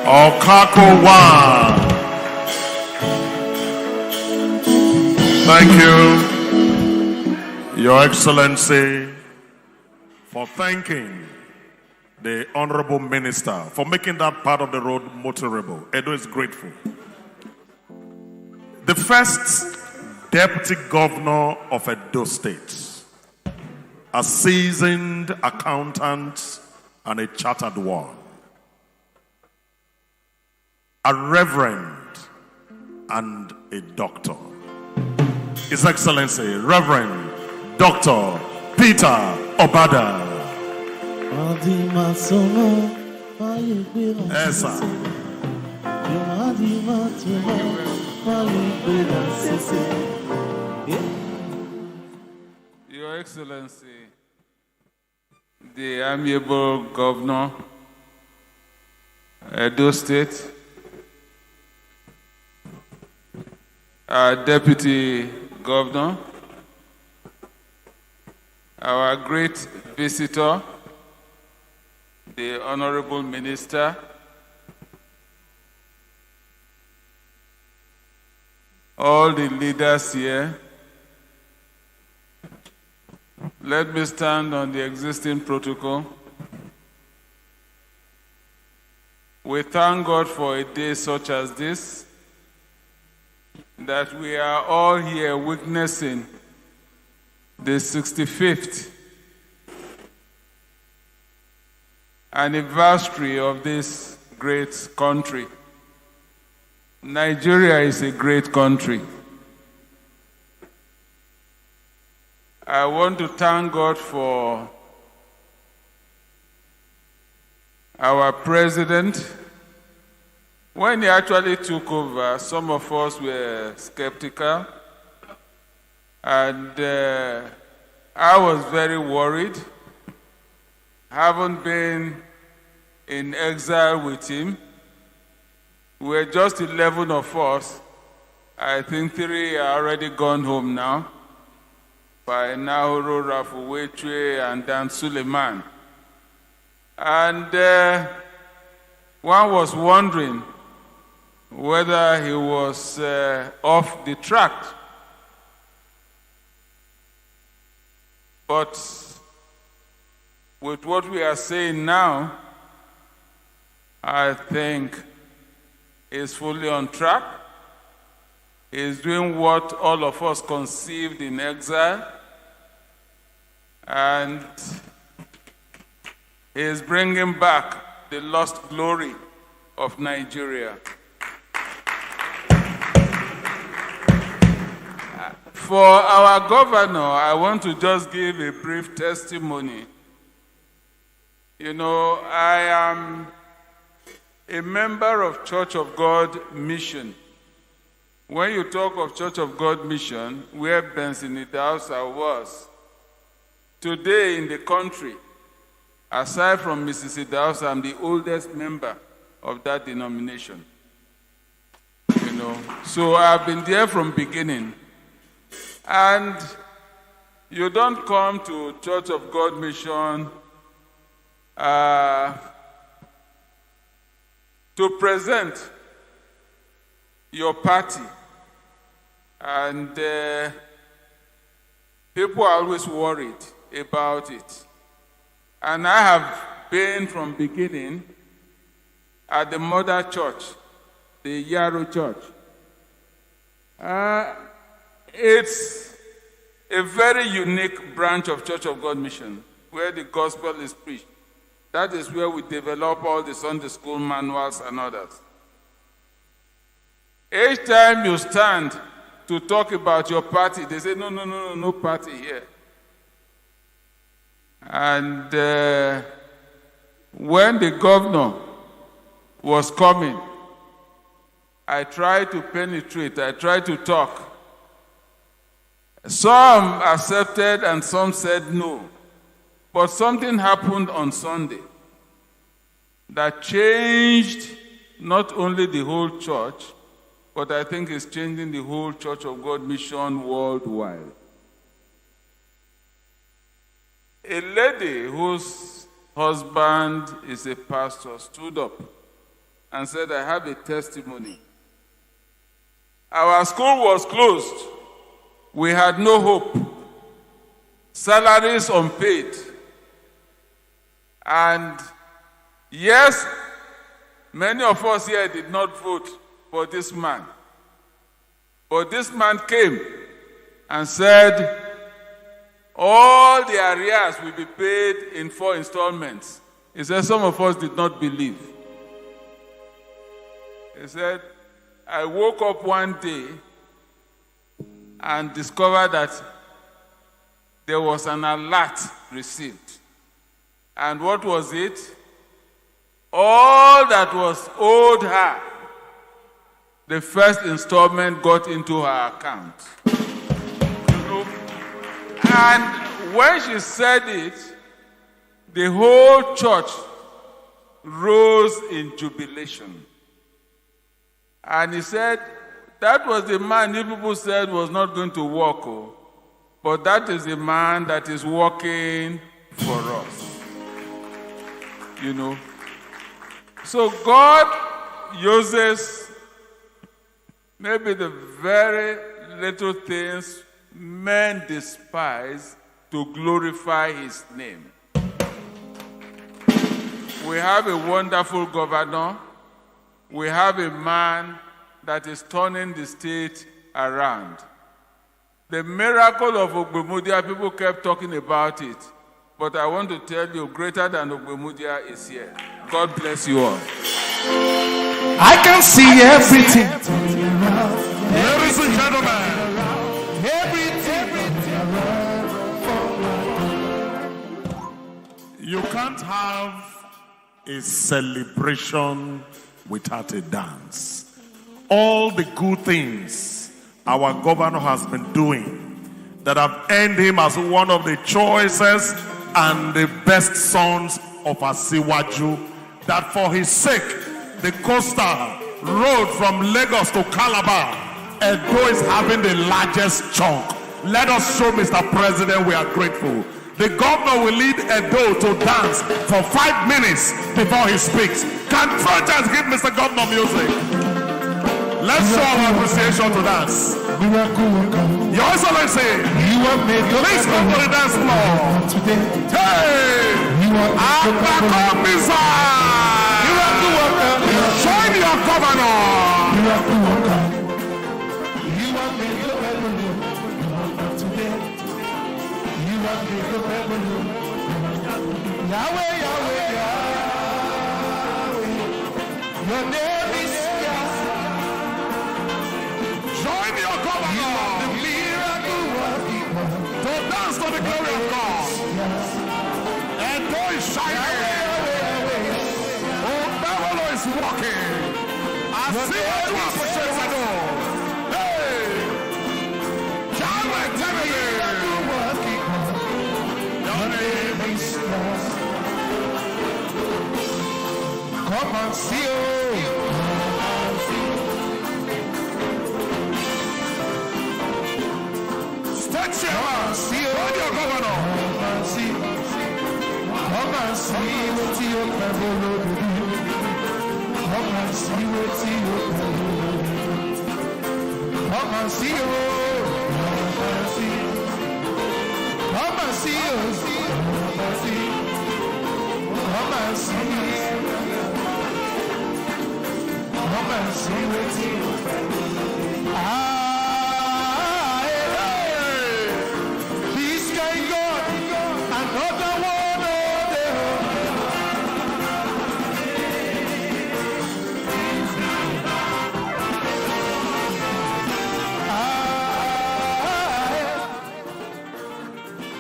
Okako One. Thank you, Your Excellency, for thanking the Honorable Minister for making that part of the road motorable. Edo is grateful. The first Deputy Governor of Edo State, a seasoned accountant and a chartered one, a reverend and a doctor. His Excellency, Reverend Dr. Peter Obada. Yes, sir. Your Excellency, the amiable Governor, Edo State, our Deputy Governor, our great visitor, the Honorable Minister, all the leaders here. Let me stand on the existing protocol. We thank God for a day such as this, that we are all here witnessing the 65th anniversary of this great country. Nigeria is a great country. I want to thank God for our president. When he actually took over, some of us were skeptical, and I was very worried. Haven't been in exile with him. We're just 11 of us. I think 3 are already gone home now. By Nauru, Rafuwechwe, and Dan Suleiman. And one was wondering whether he was off the track. But with what we are saying now, I think he's fully on track. He's doing what all of us conceived in exile, and he's bringing back the lost glory of Nigeria. For our governor, I want to just give a brief testimony. You know, I am a member of Church of God Mission. When you talk of Church of God Mission, where Benson Idausa was, today in the country, aside from Mrs. Idausa, I'm the oldest member of that denomination. You know, so I've been there from beginning. And you don't come to Church of God Mission to present your party, and people are always worried about it. And I have been from beginning at the mother church, the Yaro Church. It's a very unique branch of Church of God Mission, where the gospel is preached. That is where we develop all the Sunday school manuals and others. Each time you stand to talk about your party, they say, no party here. And when the governor was coming, I tried to penetrate, I tried to talk. Some accepted and some said no. But something happened on Sunday that changed not only the whole church, but I think it's changing the whole Church of God Mission worldwide. A lady whose husband is a pastor stood up and said, I have a testimony. Our school was closed. We had no hope. Salaries unpaid. And yes, many of us here did not vote for this man. But this man came and said, all the arrears will be paid in 4 installments. He said, some of us did not believe. He said, I woke up one day and discovered that there was an alert received. And what was it? all that was owed her, the first installment got into her account. And when she said it, the whole church rose in jubilation. And he said, that was the man you people said was not going to work, but that is the man that is working for us. So God uses maybe the very little things men despise to glorify his name. We have a wonderful governor. We have a man that is turning the state around. The miracle of Ogbemudia, people kept talking about it. But I want to tell you, greater than Ogbemudia is here. God bless you all. I can see everything. Ladies and gentlemen, you can't have a celebration without a dance. All the good things our governor has been doing that have earned him as one of the choicest and the best sons of Asiwaju, that for his sake, the coastal road from Lagos to Calabar, Edo is having the largest chunk. Let us show Mr. President we are grateful. The governor will lead Edo to dance for 5 minutes before he speaks. Can Trochas give Mr. Governor music? Let's show our appreciation to dance. Your Excellency, please come to the dance floor. Hey! Abakomisa! Join your governor! Yahweh, Yahweh, Yahweh. Your name is Yahweh. Join your governor. The miracle working one. To dance to the glory of God. And God is shining. Oh, Babylon is walking. I see what you appreciate at all. Hey! Yahweh, tell me. Your name is come and see, oh. Stretch your hands. See your governor. Come and see what your people do. Come and see what your people do. Come and see, oh. Come and see, oh. Come and see. Come and see what you this guy got another one of them.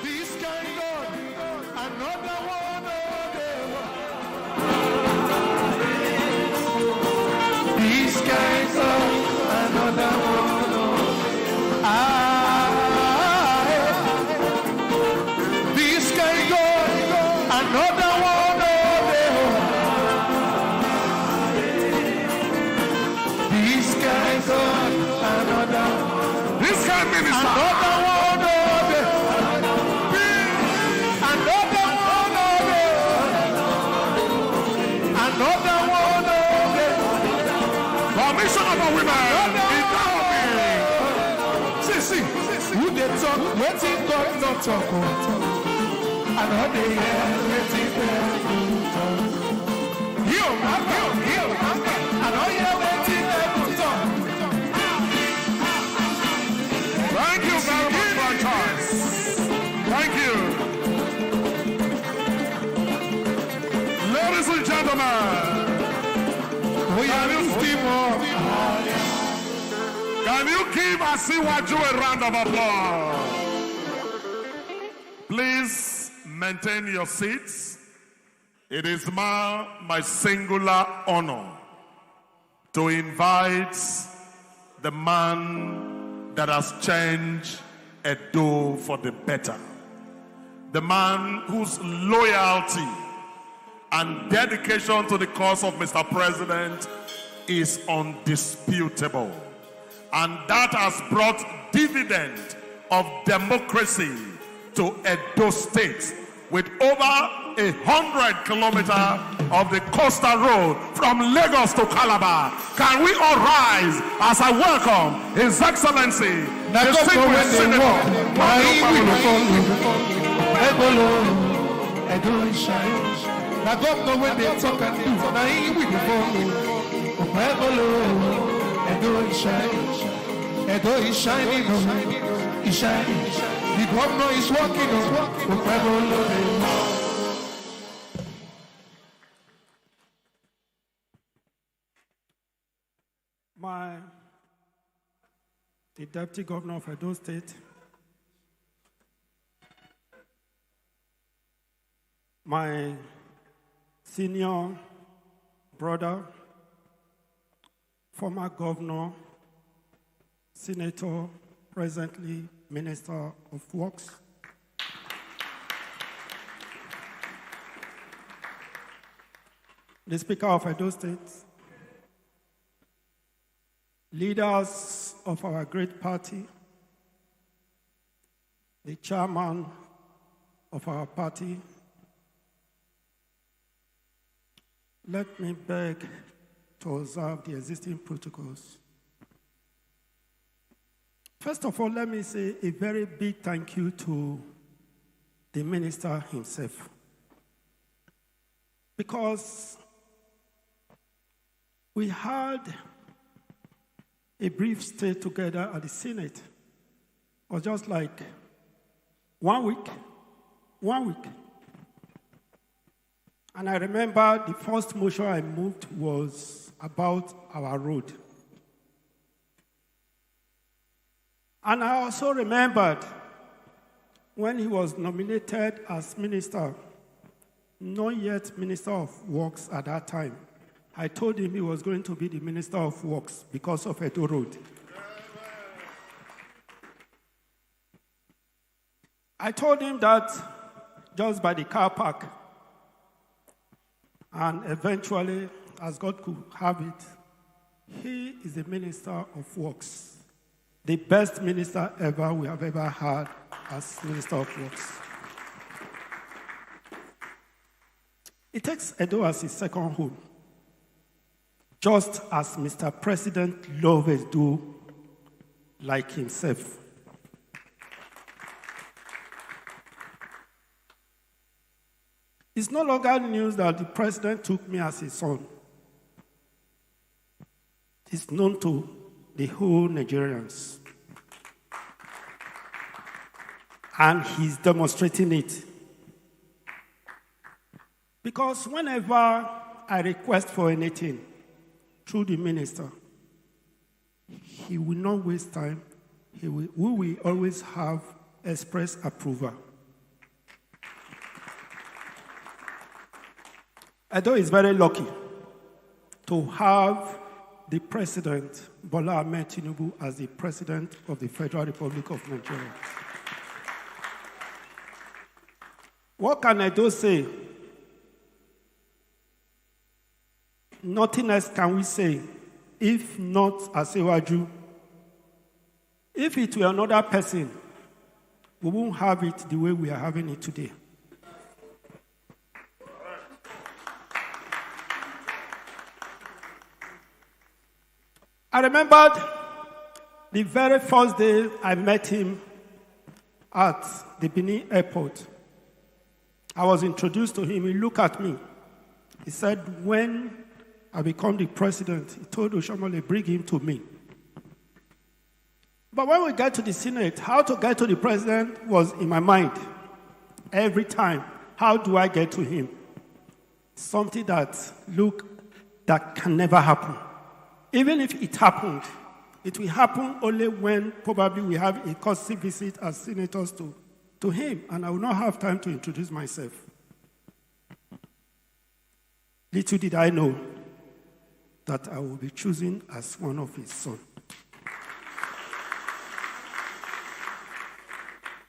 This guy got another one of them. These guys are another one. These guys are another one. These guys are another. This guy minister. Another one. Another one. Another one. Commissioner for women. See, who they talk, waiting God not talk. I know they hear waiting God talk. Heal, I know you're waiting God talk. Thank you very much, my choice. Thank you. Ladies and gentlemen, can you give Asiwaju a round of applause? Please maintain your seats. It is my singular honor to invite the man that has changed Edo for the better. The man whose loyalty and dedication to the cause of Mr. President is undisputable. And that has brought dividend of democracy to Edo State with over 100 kilometers of the coastal road from Lagos to Calabar. Can we all rise as I welcome His Excellency, the Distinguished Senator? Now governor when they talk and do, now he will be falling. Edo is shining, he's shining. The governor is walking on. The Deputy Governor of Edo State, my senior brother, former governor, senator, presently Minister of Works, the Speaker of Edo State, leaders of our great party, the chairman of our party, let me beg to observe the existing protocols. First of all, let me say a very big thank you to the minister himself. Because we had a brief stay together at the Senate. It was just like 1 week. And I remember the first motion I moved was about our road. And I also remembered when he was nominated as minister, not yet Minister of Works at that time. I told him he was going to be the Minister of Works because of Edo Road. I told him that just by the car park, and eventually, as God could have it, he is the Minister of Works, the best minister ever we have ever had as Minister of Works. He takes Edo as his second home, just as Mr. President always do, like himself. It's no longer news that the president took me as his son. It's known to the whole Nigerians. And he's demonstrating it. Because whenever I request for anything through the minister, he will not waste time. We will always have express approval. Edo is very lucky to have the President, Bola Ahmed Tinubu, as the President of the Federal Republic of Nigeria. What can Edo say? Nothing else can we say, if not Asewaju. If it were another person, we won't have it the way we are having it today. I remembered the very first day I met him at the Benin airport. I was introduced to him. He looked at me. He said, when I become the president, he told Oshiomhole, bring him to me. But when we get to the Senate, how to get to the president was in my mind. Every time, how do I get to him? Something that can never happen. Even if it happened, it will happen only when probably we have a courtesy visit as senators to him, and I will not have time to introduce myself. Little did I know that I will be chosen as one of his sons.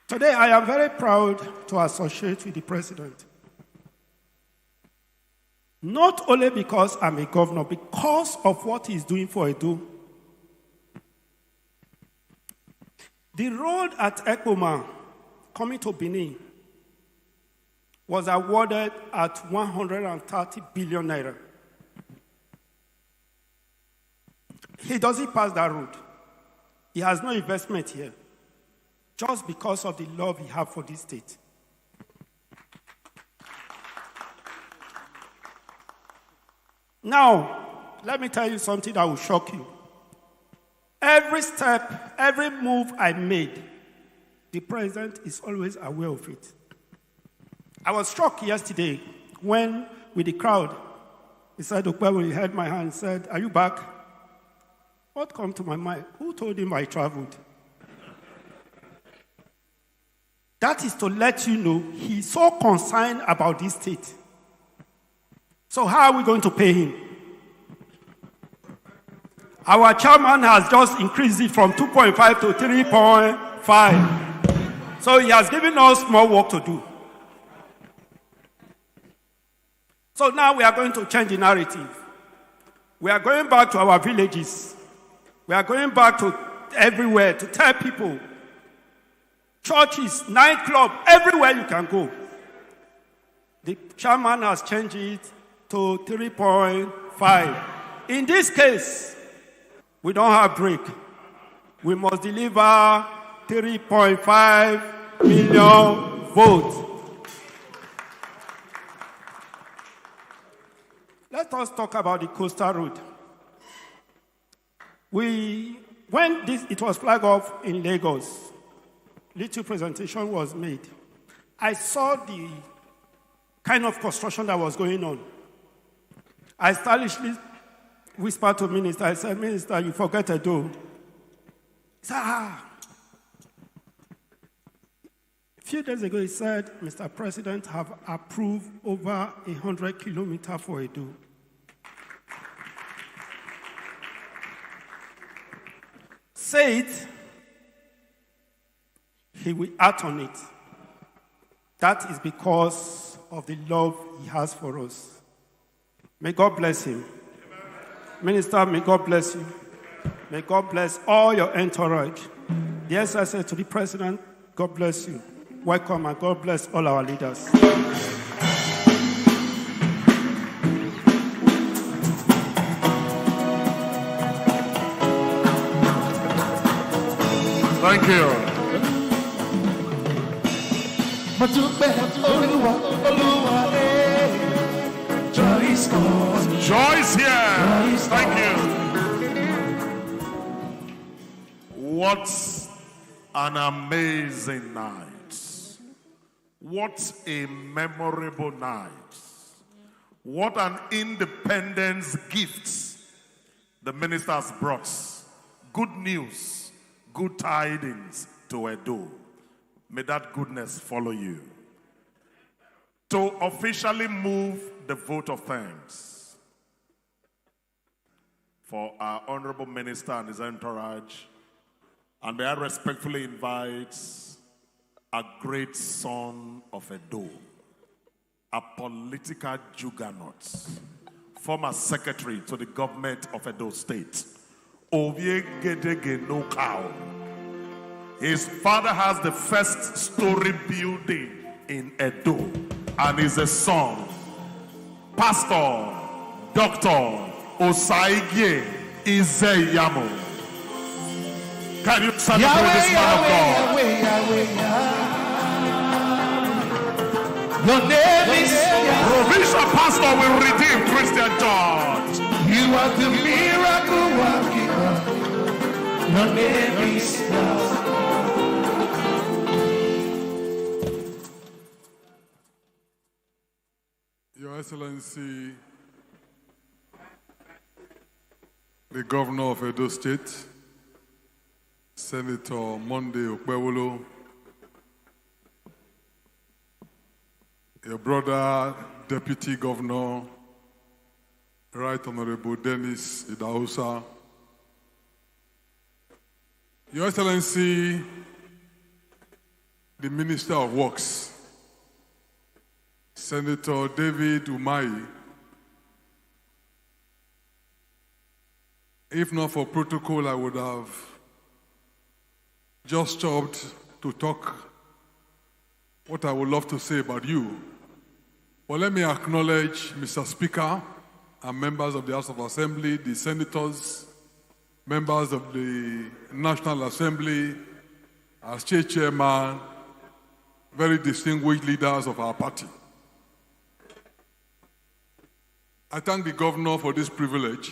Today, I am very proud to associate with the president. Not only because I'm a governor, because of what he's doing for Edo. The road at Ekpoma coming to Benin was awarded at 130 billion naira. He doesn't pass that road. He has no investment here, just because of the love he has for this state. Now, let me tell you something that will shock you. Every step, every move I made, the president is always aware of it. I was struck yesterday when, with the crowd, he said, Okwewo, he held my hand and said, "Are you back?" What came to my mind? Who told him I traveled? That is to let you know he's so concerned about this state. So how are we going to pay him? Our chairman has just increased it from 2.5 to 3.5. So he has given us more work to do. So now we are going to change the narrative. We are going back to our villages. We are going back to everywhere to tell people, churches, nightclub, everywhere you can go. The chairman has changed it to 3.5. In this case, we don't have break. We must deliver 3.5 million votes. Let us talk about the coastal road. When it was flagged off in Lagos, little presentation was made. I saw the kind of construction that was going on. I stylishly whispered to the minister, I said, "Minister, you forget Edo." He said, A few days ago, he said, "Mr. President, have approved over 100 kilometers for Edo." Say it, he will act on it. That is because of the love he has for us. May God bless him. Minister, may God bless you. May God bless all your entourage. Yes, I said to the president, God bless you. Welcome, and God bless all our leaders. Thank you. Joyce here. Thank you. What an amazing night. What a memorable night. What an independence gift the ministers brought. Good news, good tidings to Edo. May that goodness follow you. To officially move the vote of thanks for our honorable minister and his entourage, and may I respectfully invite a great son of Edo, a political juggernaut, former secretary to the government of Edo State, Ovie Gedege Nokao. His father has the first story building in Edo, and is a son, Pastor Dr. Osaigye Izeyamo. Can you celebrate this man of God? Your name is Provincial Pastor will redeem Christian Church. You are the miracle working God. Your name is love. Your Excellency, the Governor of Edo State, Senator Monday Okpewolo, your brother, Deputy Governor, Right Honorable Dennis Idahosa, Your Excellency, the Minister of Works, Senator David Umahi, if not for protocol, I would have just stopped to talk what I would love to say about you. But let me acknowledge Mr. Speaker and members of the House of Assembly, the senators, members of the National Assembly, our state chairman, very distinguished leaders of our party. I thank the governor for this privilege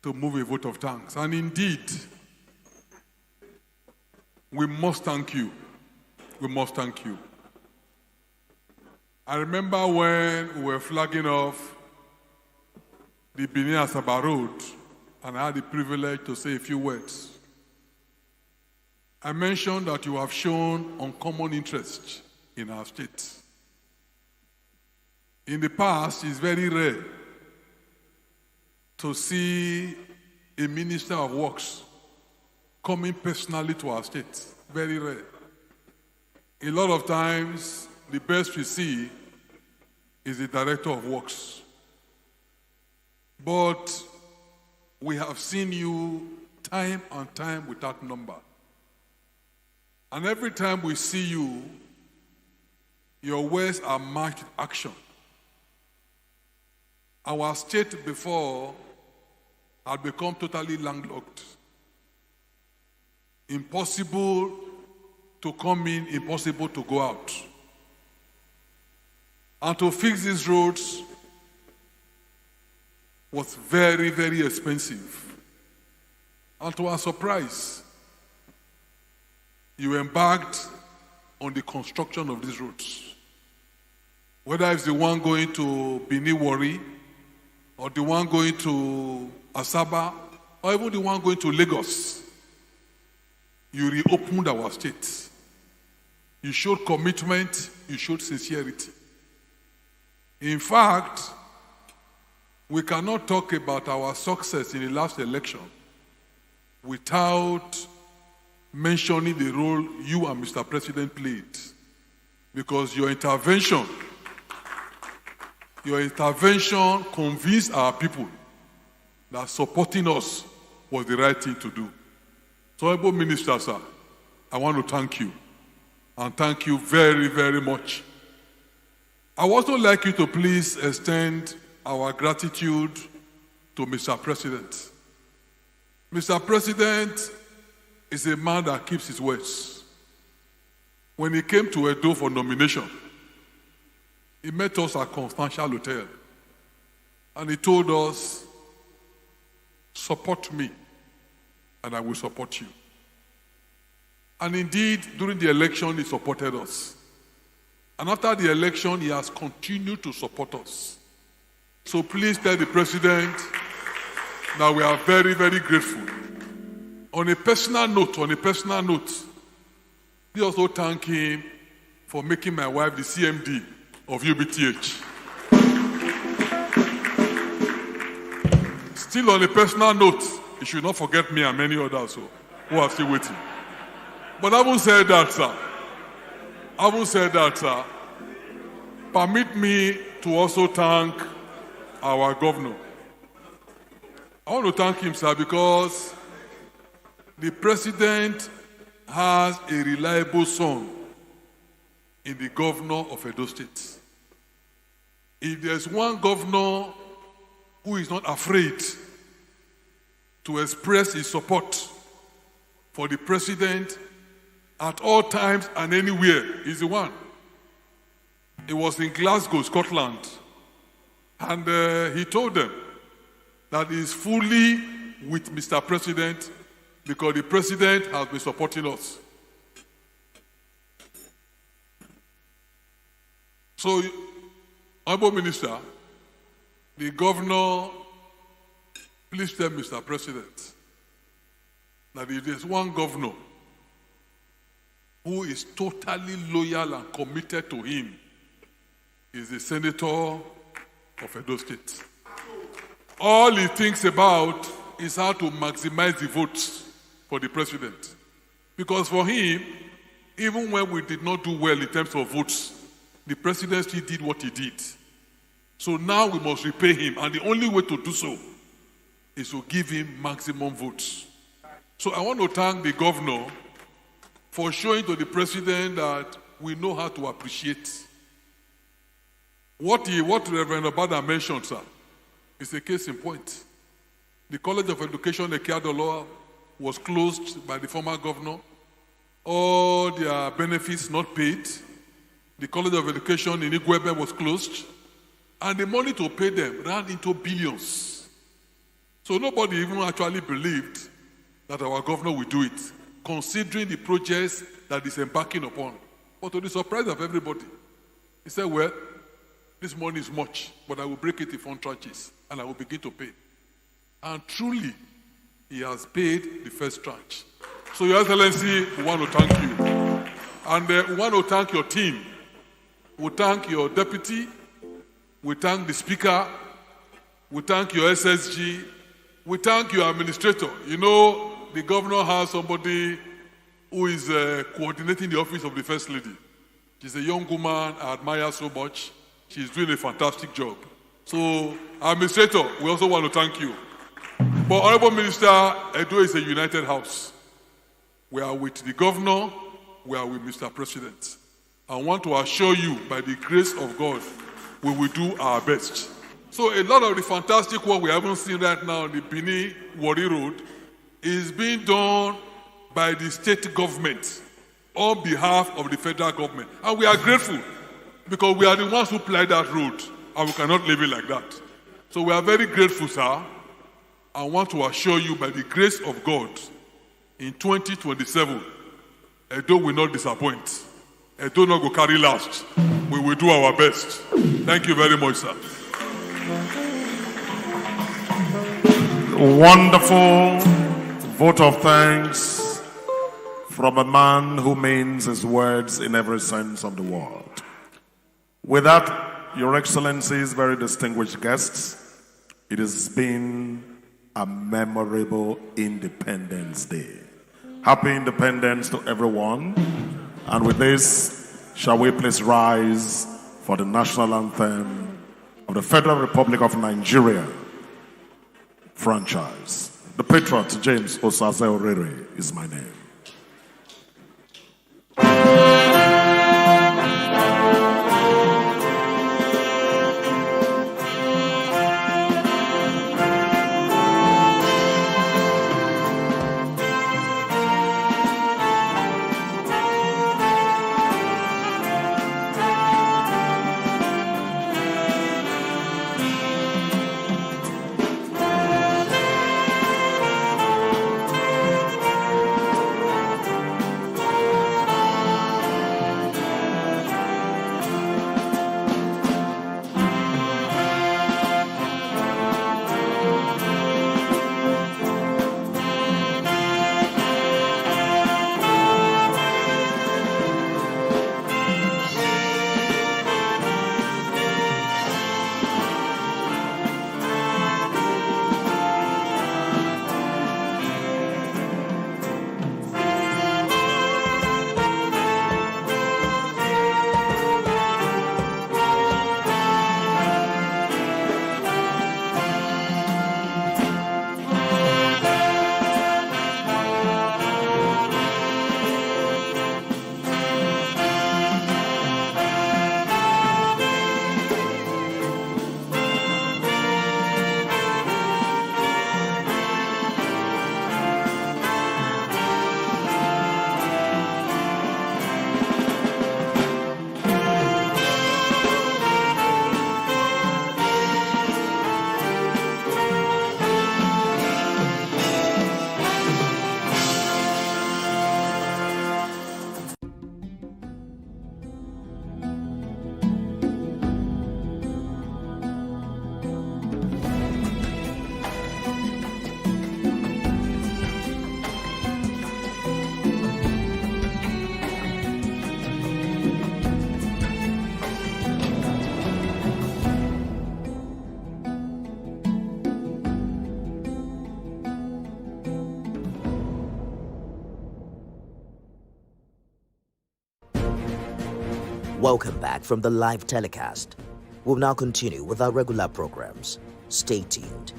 to move a vote of thanks. And indeed, we must thank you. We must thank you. I remember when we were flagging off the Benin-Asaba Road, and I had the privilege to say a few words. I mentioned that you have shown uncommon interest in our state. In the past, it's very rare to see a Minister of Works coming personally to our state. Very rare. A lot of times, the best we see is the Director of Works. But we have seen you time and time without number. And every time we see you, your words are matched with action. Our state before had become totally landlocked. Impossible to come in, impossible to go out. And to fix these roads was very, very expensive. And to our surprise, you embarked on the construction of these roads. Whether it's the one going to Benin Wari, or the one going to Asaba, or even the one going to Lagos, you reopened our state. You showed commitment, you showed sincerity. In fact, we cannot talk about our success in the last election without mentioning the role you and Mr. President played. Because your intervention convinced our people that supporting us was the right thing to do. So, Honorable Minister, sir, I want to thank you. And thank you very, very much. I would also like you to please extend our gratitude to Mr. President. Mr. President is a man that keeps his words. When he came to Edo for nomination, he met us at Constantial Hotel. And he told us, support me, and I will support you. And indeed, during the election, he supported us. And after the election, he has continued to support us. So please tell the president that we are very, very grateful. On a personal note, we also thank him for making my wife the CMD of UBTH. Still on a personal note, you should not forget me and many others who are still waiting. But having said that, sir, permit me to also thank our governor. I want to thank him, sir, because the president has a reliable son in the governor of Edo State. If there's one governor who is not afraid to express his support for the president at all times and anywhere, he's the one. He was in Glasgow, Scotland, and he told them that he's fully with Mr. President because the president has been supporting us. So, Honorable Minister, the governor, please tell Mr. President that if there's one governor who is totally loyal and committed to him, is the senator of Edo State. all he thinks about is how to maximize the votes for the president. Because for him, even when we did not do well in terms of votes, the president still did what he did. So now we must repay him, and the only way to do so is to give him maximum votes. So I want to thank the governor for showing to the president that we know how to appreciate. What Reverend Obada mentioned, sir, is a case in point. The College of Education in Ekeadoloa was closed by the former governor. All their benefits not paid. The College of Education in Igwebe was closed. And the money to pay them ran into billions. So nobody even actually believed that our governor will do it, considering the projects that he's embarking upon. But to the surprise of everybody, he said, well, this money is much, but I will break it in 4 tranches, and I will begin to pay. And truly, he has paid the first tranche. So, Your Excellency, we want to thank you. And we want to thank your team. We thank your deputy. We thank the speaker. We thank your SSG. We thank your administrator. You know, the governor has somebody who is coordinating the office of the First Lady. She's a young woman I admire so much. She's doing a fantastic job. So, administrator, we also want to thank you. But Honorable Minister, Edo is a united house. We are with the governor, we are with Mr. President. I want to assure you, by the grace of God, we will do our best. So a lot of the fantastic work we haven't seen right now on the Bini Wari Road is being done by the state government on behalf of the federal government. And we are grateful because we are the ones who ply that road and we cannot leave it like that. So we are very grateful, sir. I want to assure you, by the grace of God, in 2027, Edo will not disappoint. Edo not go carry last. We will do our best. Thank you very much, sir. Wonderful vote of thanks from a man who means his words in every sense of the word. With that, Your Excellencies, very distinguished guests, it has been a memorable Independence Day. Happy Independence to everyone. And with this, shall we please rise for the national anthem of the Federal Republic of Nigeria franchise. The Patriot James Osaze Orere is my name. Welcome back from the live telecast. We'll now continue with our regular programs. Stay tuned.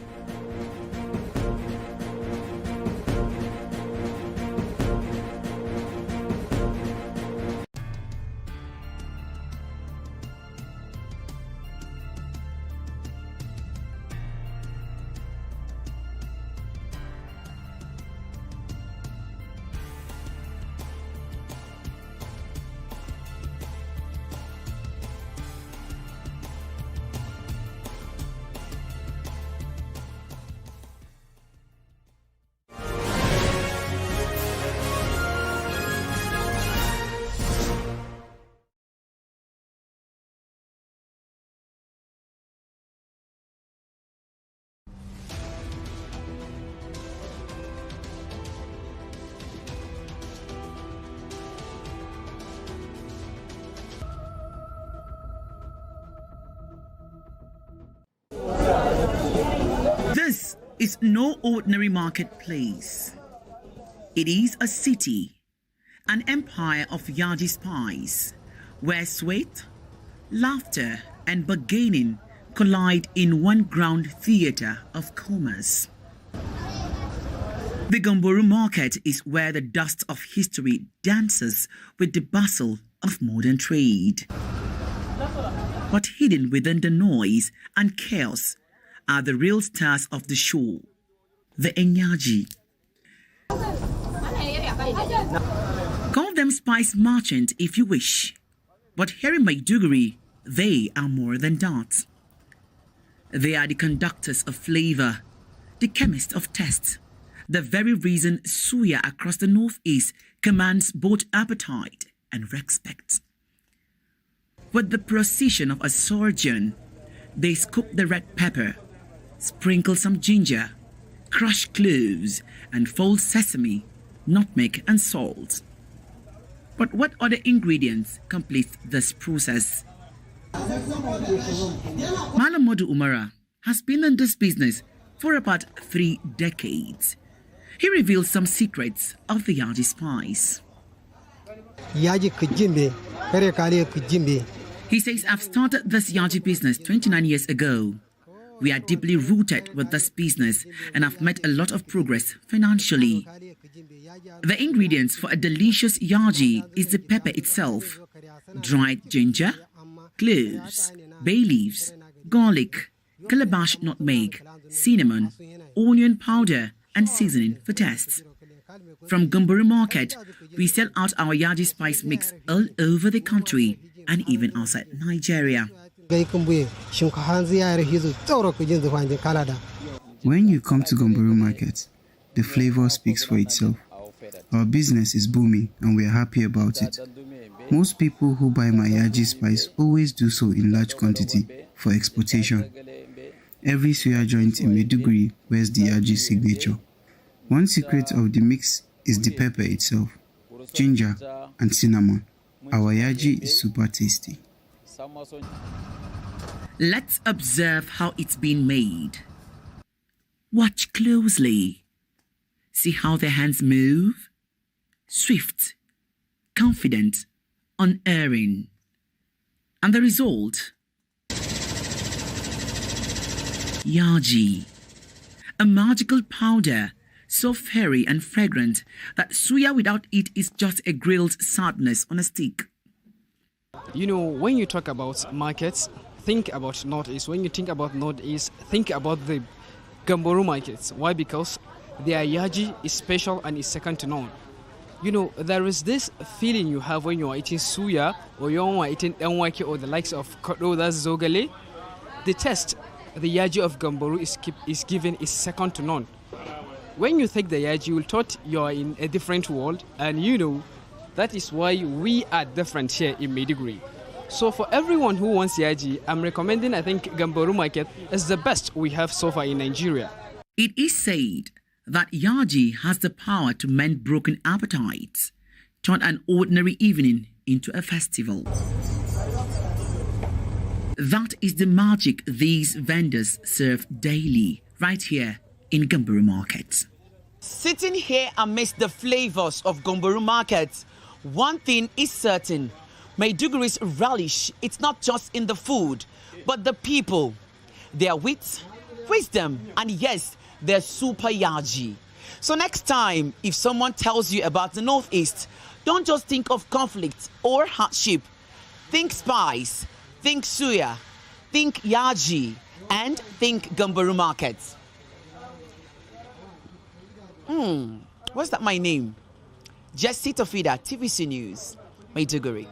This is no ordinary marketplace. It is a city, an empire of Yaji spies, where sweat, laughter, and bargaining collide in one ground theater of commerce. The Gamburu market is where the dust of history dances with the bustle of modern trade. But hidden within the noise and chaos are the real stars of the show, the Enyaji. Call them spice merchant if you wish, but here in Maiduguri, they are more than that. They are the conductors of flavor, the chemists of taste, the very reason suya across the northeast commands both appetite and respect. With the precision of a surgeon, they scoop the red pepper, sprinkle some ginger, crush cloves, and fold sesame, nutmeg, and salt. But what other ingredients complete this process? Malam Modu Umara has been in this business for about 3 decades. He reveals some secrets of the Yaji spice. He says, I've started this Yaji business 29 years ago. We are deeply rooted with this business and have made a lot of progress financially. The ingredients for a delicious Yaji is the pepper itself, dried ginger, cloves, bay leaves, garlic, calabash nutmeg, cinnamon, onion powder, and seasoning for taste. From Gamburu Market, we sell out our Yaji spice mix all over the country and even outside Nigeria. When you come to Gamburu Market, the flavor speaks for itself. Our business is booming and we are happy about it. Most people who buy my Yaji spice always do so in large quantity for exportation. Every suya joint in Maiduguri wears the Yaji signature. One secret of the mix is the pepper itself, ginger and cinnamon. Our Yaji is super tasty. Let's observe how it's been made. Watch closely. See how their hands move? Swift, confident, unerring. And the result? Yaji, a magical powder, so fairy and fragrant that suya without it is just a grilled sadness on a stick. You know, when you talk about markets, think about Northeast. When you think about Northeast, think about the Gamburu markets. Why? Because their Yaji is special and is second to none. You know, there is this feeling you have when you are eating suya or you are eating enwake or the likes of kodo, that's zogale. The taste, the Yaji of Gamburu is given is second to none. When you take the Yaji, you will thought you are in a different world, and you know, that is why we are different here in Maiduguri. So for everyone who wants Yaji, I'm recommending, I think Gamburu Market is the best we have so far in Nigeria. It is said that Yaji has the power to mend broken appetites, turn an ordinary evening into a festival. That is the magic these vendors serve daily, right here in Gamburu Market. Sitting here amidst the flavors of Gamburu Market, one thing is certain. Maiduguri's relish, it's not just in the food, but the people. Their wit, wisdom, and yes, they're super yaji. So next time, if someone tells you about the Northeast, don't just think of conflict or hardship. Think spice, think suya, think yaji, and think Gambaru markets. What's that my name? Jessie Tofida, TVC News, Maiduguri.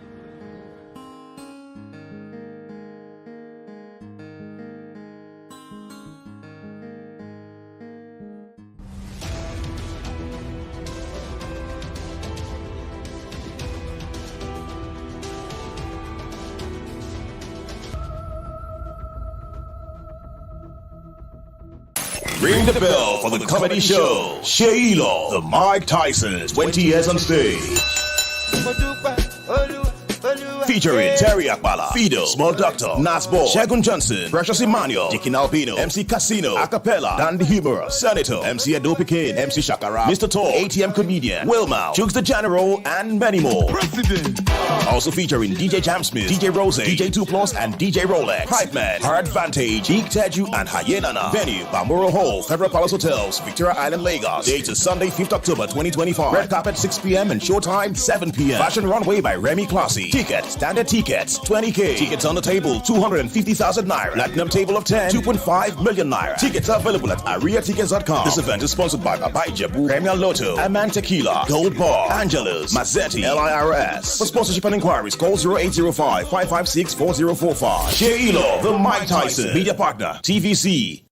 Ring the bell for the comedy show. Sheila, the Mike Tyson's 20 years on stage. Featuring Terry Akbala, Fido, Small Doctor, Nasbo, Shagun Johnson, Precious Emmanuel, Dickin Albino, MC Casino, Acapella, Dandy Humorous, Senator, MC Adopikin, MC Shakara, Mr. Tall, ATM Comedian, Wilmau, Jukes the General, and many more. President. Also featuring DJ Jamsmith, DJ Rose, DJ 2 Plus, and DJ Rolex, Hype Man, Hard Vantage, Geek Teju, and Hyenana. Venue, Bamuro Hall, Federal Palace Hotels, Victoria Island, Lagos. Date is Sunday, 5th October 2025. Red carpet 6 p.m. and showtime 7 p.m. Fashion Runway by Remy Classy. Tickets, standard tickets, 20K. Tickets on the table, 250,000 naira. Platinum table of 10, 2.5 million naira. Tickets are available at ariatickets.com. This event is sponsored by Baba Ijebu, Premier Lotto, Aman Tequila, Gold Bar, Angelus, Mazzetti, LIRS. For sponsorship and inquiries, call 0805 556 4045. Sheila, the Mike Tyson. Media partner, TVC.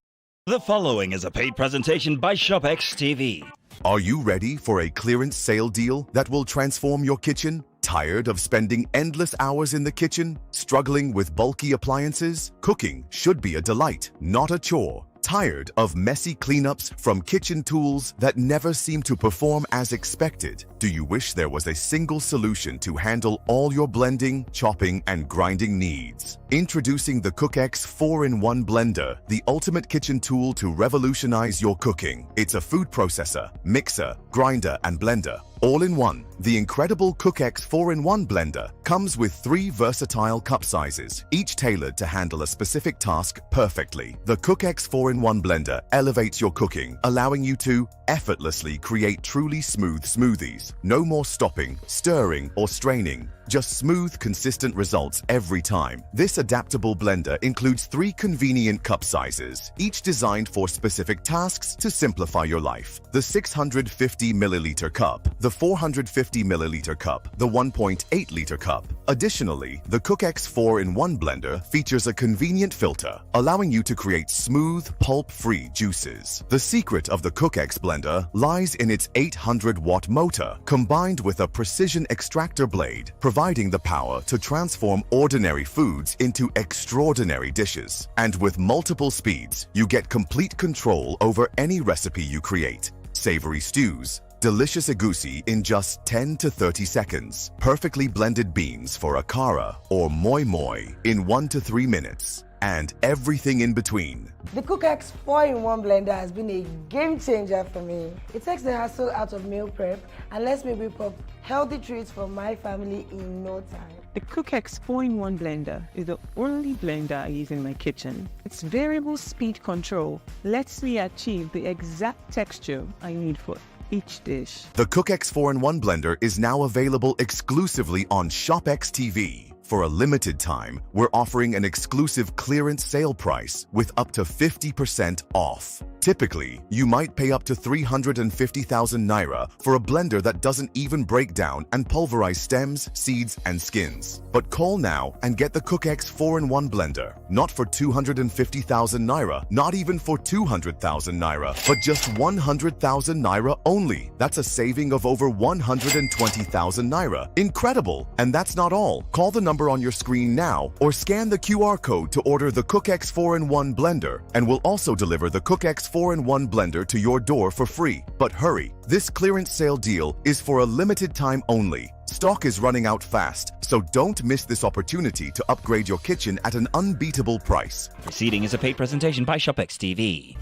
The following is a paid presentation by ShopX TV. Are you ready for a clearance sale deal that will transform your kitchen? Tired of spending endless hours in the kitchen, struggling with bulky appliances? Cooking should be a delight, not a chore. Tired of messy cleanups from kitchen tools that never seem to perform as expected? Do you wish there was a single solution to handle all your blending, chopping, and grinding needs? Introducing the CookX 4-in-1 Blender, the ultimate kitchen tool to revolutionize your cooking. It's a food processor, mixer, grinder, and blender. All in one, the incredible CookX 4-in-1 Blender comes with 3 versatile cup sizes, each tailored to handle a specific task perfectly. The CookX 4-in-1 Blender elevates your cooking, allowing you to effortlessly create truly smooth smoothies. No more stopping, stirring, or straining. Just smooth, consistent results every time. This adaptable blender includes 3 convenient cup sizes, each designed for specific tasks to simplify your life. The 650 milliliter cup, the 450 milliliter cup, the 1.8 liter cup. Additionally, the CookX 4-in-1 Blender features a convenient filter, allowing you to create smooth, pulp-free juices. The secret of the CookX Blender lies in its 800-watt motor, combined with a precision extractor blade, providing the power to transform ordinary foods into extraordinary dishes. And with multiple speeds, you get complete control over any recipe you create. Savory stews, delicious egusi in just 10 to 30 seconds, perfectly blended beans for a kara or moi moi in 1 to 3 minutes, and everything in between. The CookX 4-in-1 Blender has been a game changer for me. It takes the hassle out of meal prep and lets me whip up healthy treats for my family in no time. The CookX 4-in-1 Blender is the only blender I use in my kitchen. Its variable speed control lets me achieve the exact texture I need for each dish. The CookX 4-in-1 Blender is now available exclusively on ShopX TV. For a limited time, we're offering an exclusive clearance sale price with up to 50% off. Typically, you might pay up to 350,000 naira for a blender that doesn't even break down and pulverize stems, seeds, and skins. But call now and get the CookX 4-in-1 Blender. Not for 250,000 naira, not even for 200,000 naira, but just 100,000 naira only. That's a saving of over 120,000 naira. Incredible! And that's not all. Call the number on your screen now or scan the QR code to order the CookX 4-in-1 Blender, and we'll also deliver the CookX 4-in-1 Blender to your door for free. But hurry, this clearance sale deal is for a limited time only. Stock is running out fast, so don't miss this opportunity to upgrade your kitchen at an unbeatable price. Proceeding is a paid presentation by ShopX TV.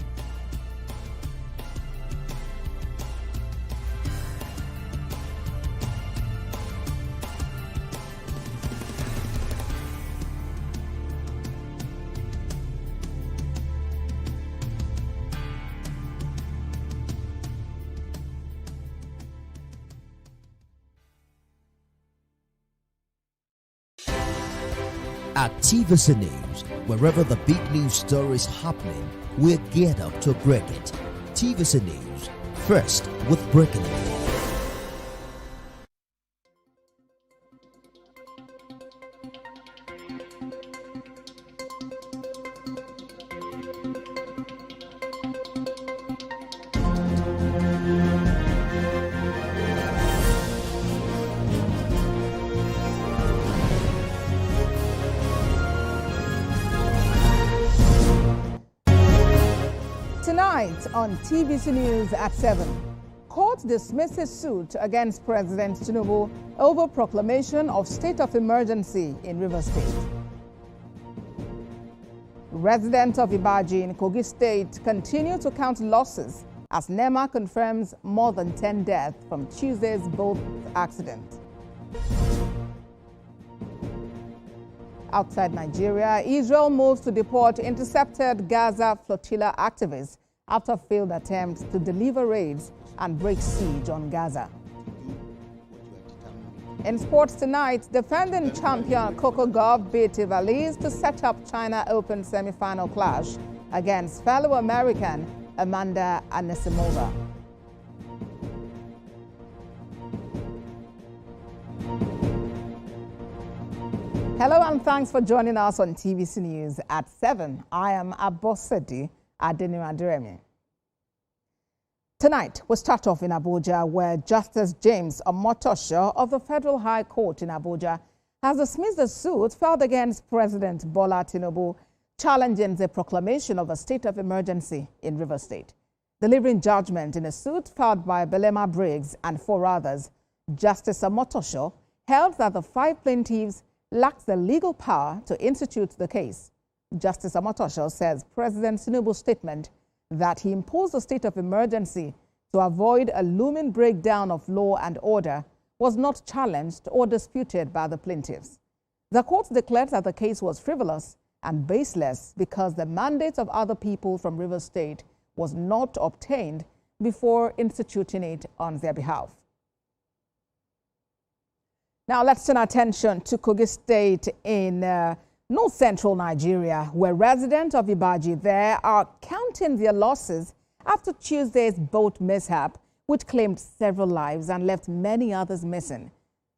At TVC News, wherever the big news story is happening, we're geared up to break it. TVC News, first with breaking news. Tonight on TVC News at 7, court dismisses suit against President Tinubu over proclamation of state of emergency in Rivers State. Residents of Ibaji in Kogi State continue to count losses as NEMA confirms more than 10 deaths from Tuesday's boat accident. Outside Nigeria, Israel moves to deport intercepted Gaza flotilla activists after failed attempts to deliver raids and break siege on Gaza. In sports tonight, defending champion Coco Gauff beat Ivaliz to set up China Open semi-final clash against fellow American Amanda Anisimova. Hello and thanks for joining us on TVC News at 7. I am Abosedi Adenirandiremi. Tonight, we start off in Abuja, where Justice James Omotosho of the Federal High Court in Abuja has dismissed the suit filed against President Bola Tinubu, challenging the proclamation of a state of emergency in Rivers State. Delivering judgment in a suit filed by Belema Briggs and 4 others, Justice Omotosho held that the 5 plaintiffs lacks the legal power to institute the case. Justice Omotosho says President Tinubu's statement that he imposed a state of emergency to avoid a looming breakdown of law and order was not challenged or disputed by the plaintiffs. The court declared that the case was frivolous and baseless because the mandate of other people from Rivers State was not obtained before instituting it on their behalf. Now let's turn our attention to Kogi State in north central Nigeria, where residents of Ibaji there are counting their losses after Tuesday's boat mishap, which claimed several lives and left many others missing.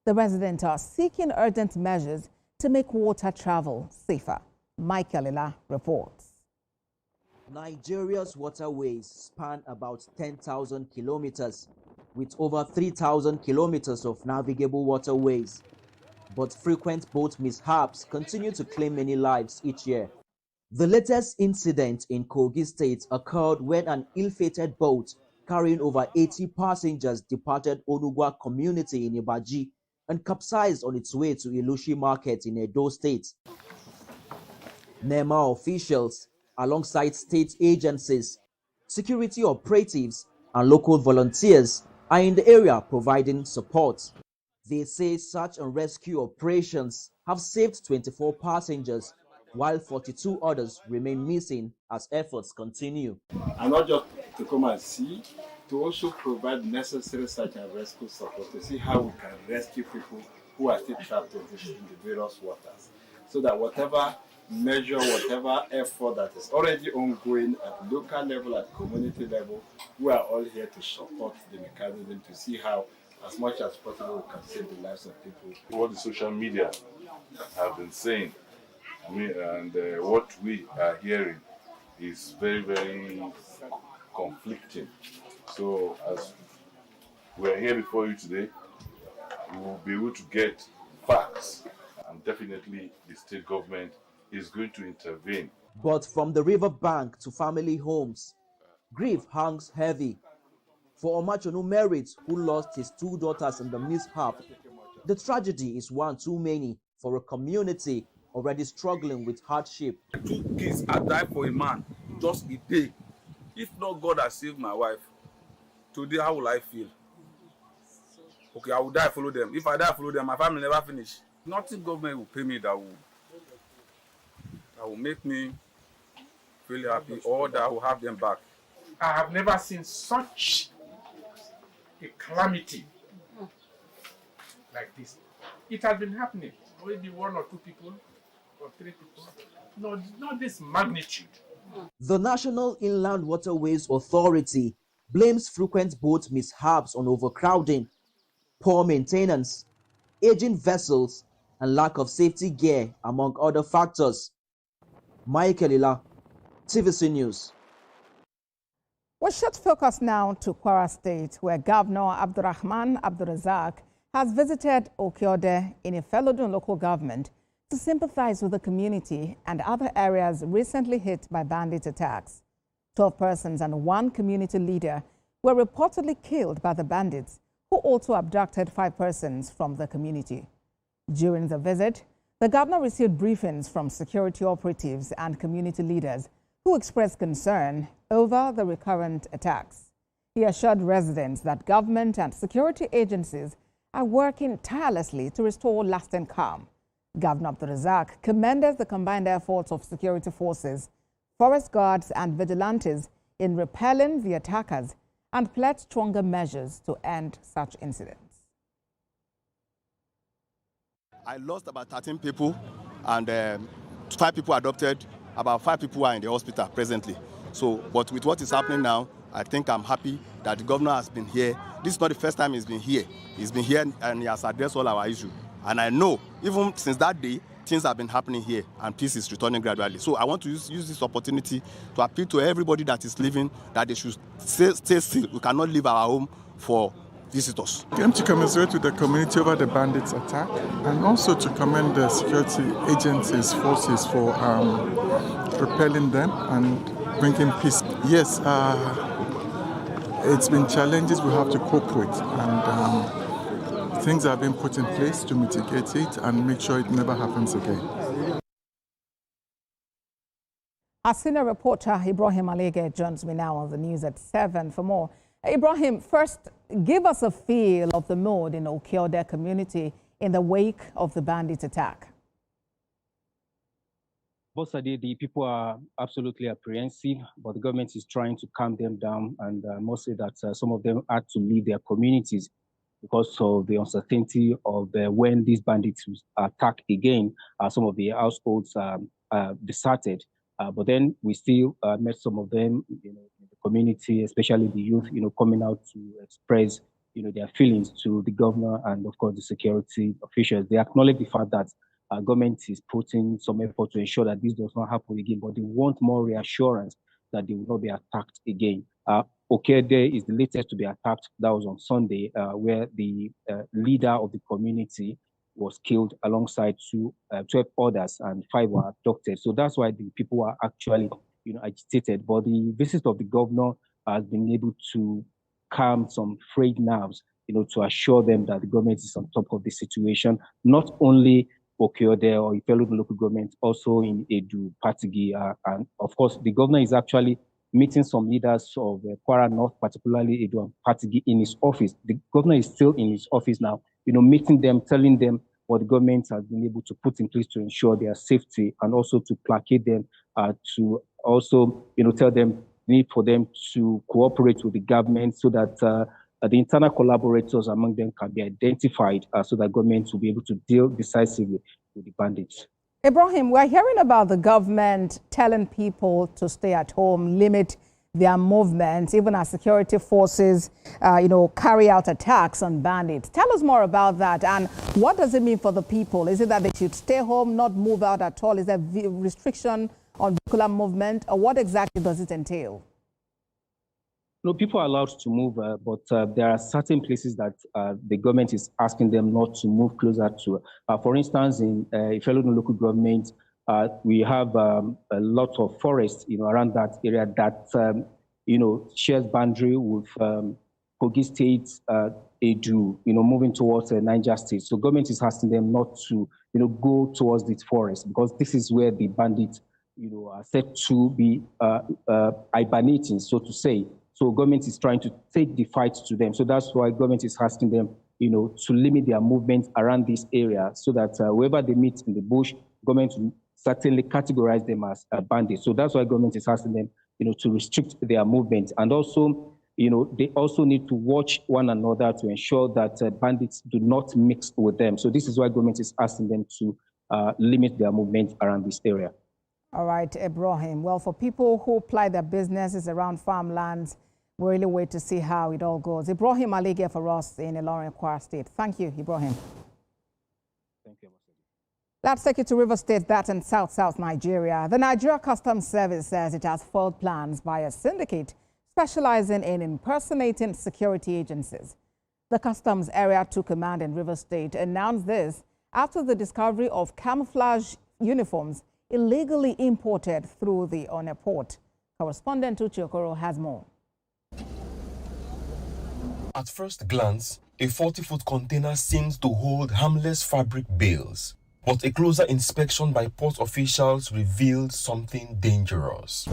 The residents are seeking urgent measures to make water travel safer. Michael Ila reports. Nigeria's waterways span about 10,000 kilometers, with over 3,000 kilometers of navigable waterways. But frequent boat mishaps continue to claim many lives each year. The latest incident in Kogi State occurred when an ill-fated boat carrying over 80 passengers departed Onugwa community in Ibaji and capsized on its way to Ilushi Market in Edo State. NEMA officials, alongside state agencies, security operatives, and local volunteers are in the area providing support. They say search and rescue operations have saved 24 passengers, while 42 others remain missing as efforts continue. And not just to come and see, to also provide necessary search and rescue support to see how we can rescue people who are still trapped in the various waters. So that whatever measure, whatever effort that is already ongoing at local level, at community level, we are all here to support the mechanism to see how, as much as possible, we can save the lives of people. What the social media have been saying, and what we are hearing is very, very conflicting. So as we are here before you today, we will be able to get facts, and definitely the state government is going to intervene. But from the river bank to family homes, grief hangs heavy. For Omachonu Merit, who lost his 2 daughters in the mishap, the tragedy is one too many for a community already struggling with hardship. 2 kids had died for a man just a day. If not God has saved my wife, today how will I feel? Okay, I will die, follow them. If I die, follow them, my family never finish. Nothing government will pay me that will make me feel happy or that will have them back. I have never seen such a calamity like this. It has been happening. Maybe 1 or 2 people or 3 people. No, not this magnitude. The National Inland Waterways Authority blames frequent boat mishaps on overcrowding, poor maintenance, aging vessels, and lack of safety gear, among other factors. Michael Ila, TVC News. We should focus now to Kwara State, where Governor Abdurrahman Abdulrazak has visited Okiode in Ifelodun local government to sympathize with the community and other areas recently hit by bandit attacks. 12 persons and 1 community leader were reportedly killed by the bandits, who also abducted 5 persons from the community. During the visit, the governor received briefings from security operatives and community leaders who expressed concern over the recurrent attacks. He assured residents that government and security agencies are working tirelessly to restore lasting calm. Governor Abdulrazak commended the combined efforts of security forces, forest guards and vigilantes in repelling the attackers and pledged stronger measures to end such incidents. I lost about 13 people and 5 people adopted. About 5 people are in the hospital presently. So, but with what is happening now, I think I'm happy that the governor has been here. This is not the first time he's been here. He's been here and he has addressed all our issues. And I know, even since that day, things have been happening here and peace is returning gradually. So I want to use this opportunity to appeal to everybody that is living that they should stay still. We cannot leave our home for visitors. I came to commiserate with the community over the bandits' attack and also to commend the security agencies, forces for repelling them and bringing peace. Yes, it's been challenges we have to cope with, and things have been put in place to mitigate it and make sure it never happens again. Our senior reporter Ibrahim Alege joins me now on the news at 7 for more. Ibrahim, first, give us a feel of the mood in Okiode community in the wake of the bandit attack. Bosade, the people are absolutely apprehensive, but the government is trying to calm them down, and mostly that some of them had to leave their communities because of the uncertainty of when these bandits attack again. Some of the households deserted, but then we still met some of them, in the community, especially the youth, coming out to express, their feelings to the governor and, of course, the security officials. They acknowledge the fact that government is putting some effort to ensure that this does not happen again, but they want more reassurance that they will not be attacked again. Okiode is the latest to be attacked. That was on Sunday, where the leader of the community was killed alongside 12 others, and 5 were abducted. So that's why the people are actually, agitated. But the visit of the governor has been able to calm some frayed nerves, to assure them that the government is on top of the situation, not only Okiode or Ifelodun local government, also in Edu, Patigi, and of course, the governor is actually meeting some leaders of Kwara North, particularly Edu and Patigi, in his office. The governor is still in his office now, meeting them, telling them what the government has been able to put in place to ensure their safety, and also to placate them, to also, tell them the need for them to cooperate with the government so that the internal collaborators among them can be identified so that government will be able to deal decisively with the bandits. Ibrahim, we're hearing about the government telling people to stay at home, limit their movements, even as security forces, carry out attacks on bandits. Tell us more about that, and what does it mean for the people? Is it that they should stay home, not move out at all? Is there restriction on vehicular movement, or what exactly does it entail? No, people are allowed to move, but there are certain places that the government is asking them not to move closer to. For instance, in Ifelodun local government, we have a lot of forests, around that area that, shares boundary with Kogi State, Edu, moving towards Niger State. So government is asking them not to, go towards this forest, because this is where the bandits, are said to be hibernating, so to say. So government is trying to take the fight to them. So that's why government is asking them, to limit their movement around this area, so that wherever they meet in the bush, government will certainly categorize them as bandits. So that's why government is asking them, to restrict their movement. And also, they also need to watch one another to ensure that bandits do not mix with them. So this is why government is asking them to limit their movement around this area. All right, Ibrahim. Well, for people who ply their businesses around farmlands, we really wait to see how it all goes. Ibrahim Alige for us in Ilorin, Kwara State. Thank you, Ibrahim. Thank you. Let's take you to River State, that's in South Nigeria. The Nigeria Customs Service says it has foiled plans by a syndicate specializing in impersonating security agencies. The Customs Area 2 Command in River State announced this after the discovery of camouflage uniforms illegally imported through the Onne port. Correspondent Uche Okoro has more. At first glance, a 40-foot container seems to hold harmless fabric bales, but a closer inspection by port officials revealed something dangerous.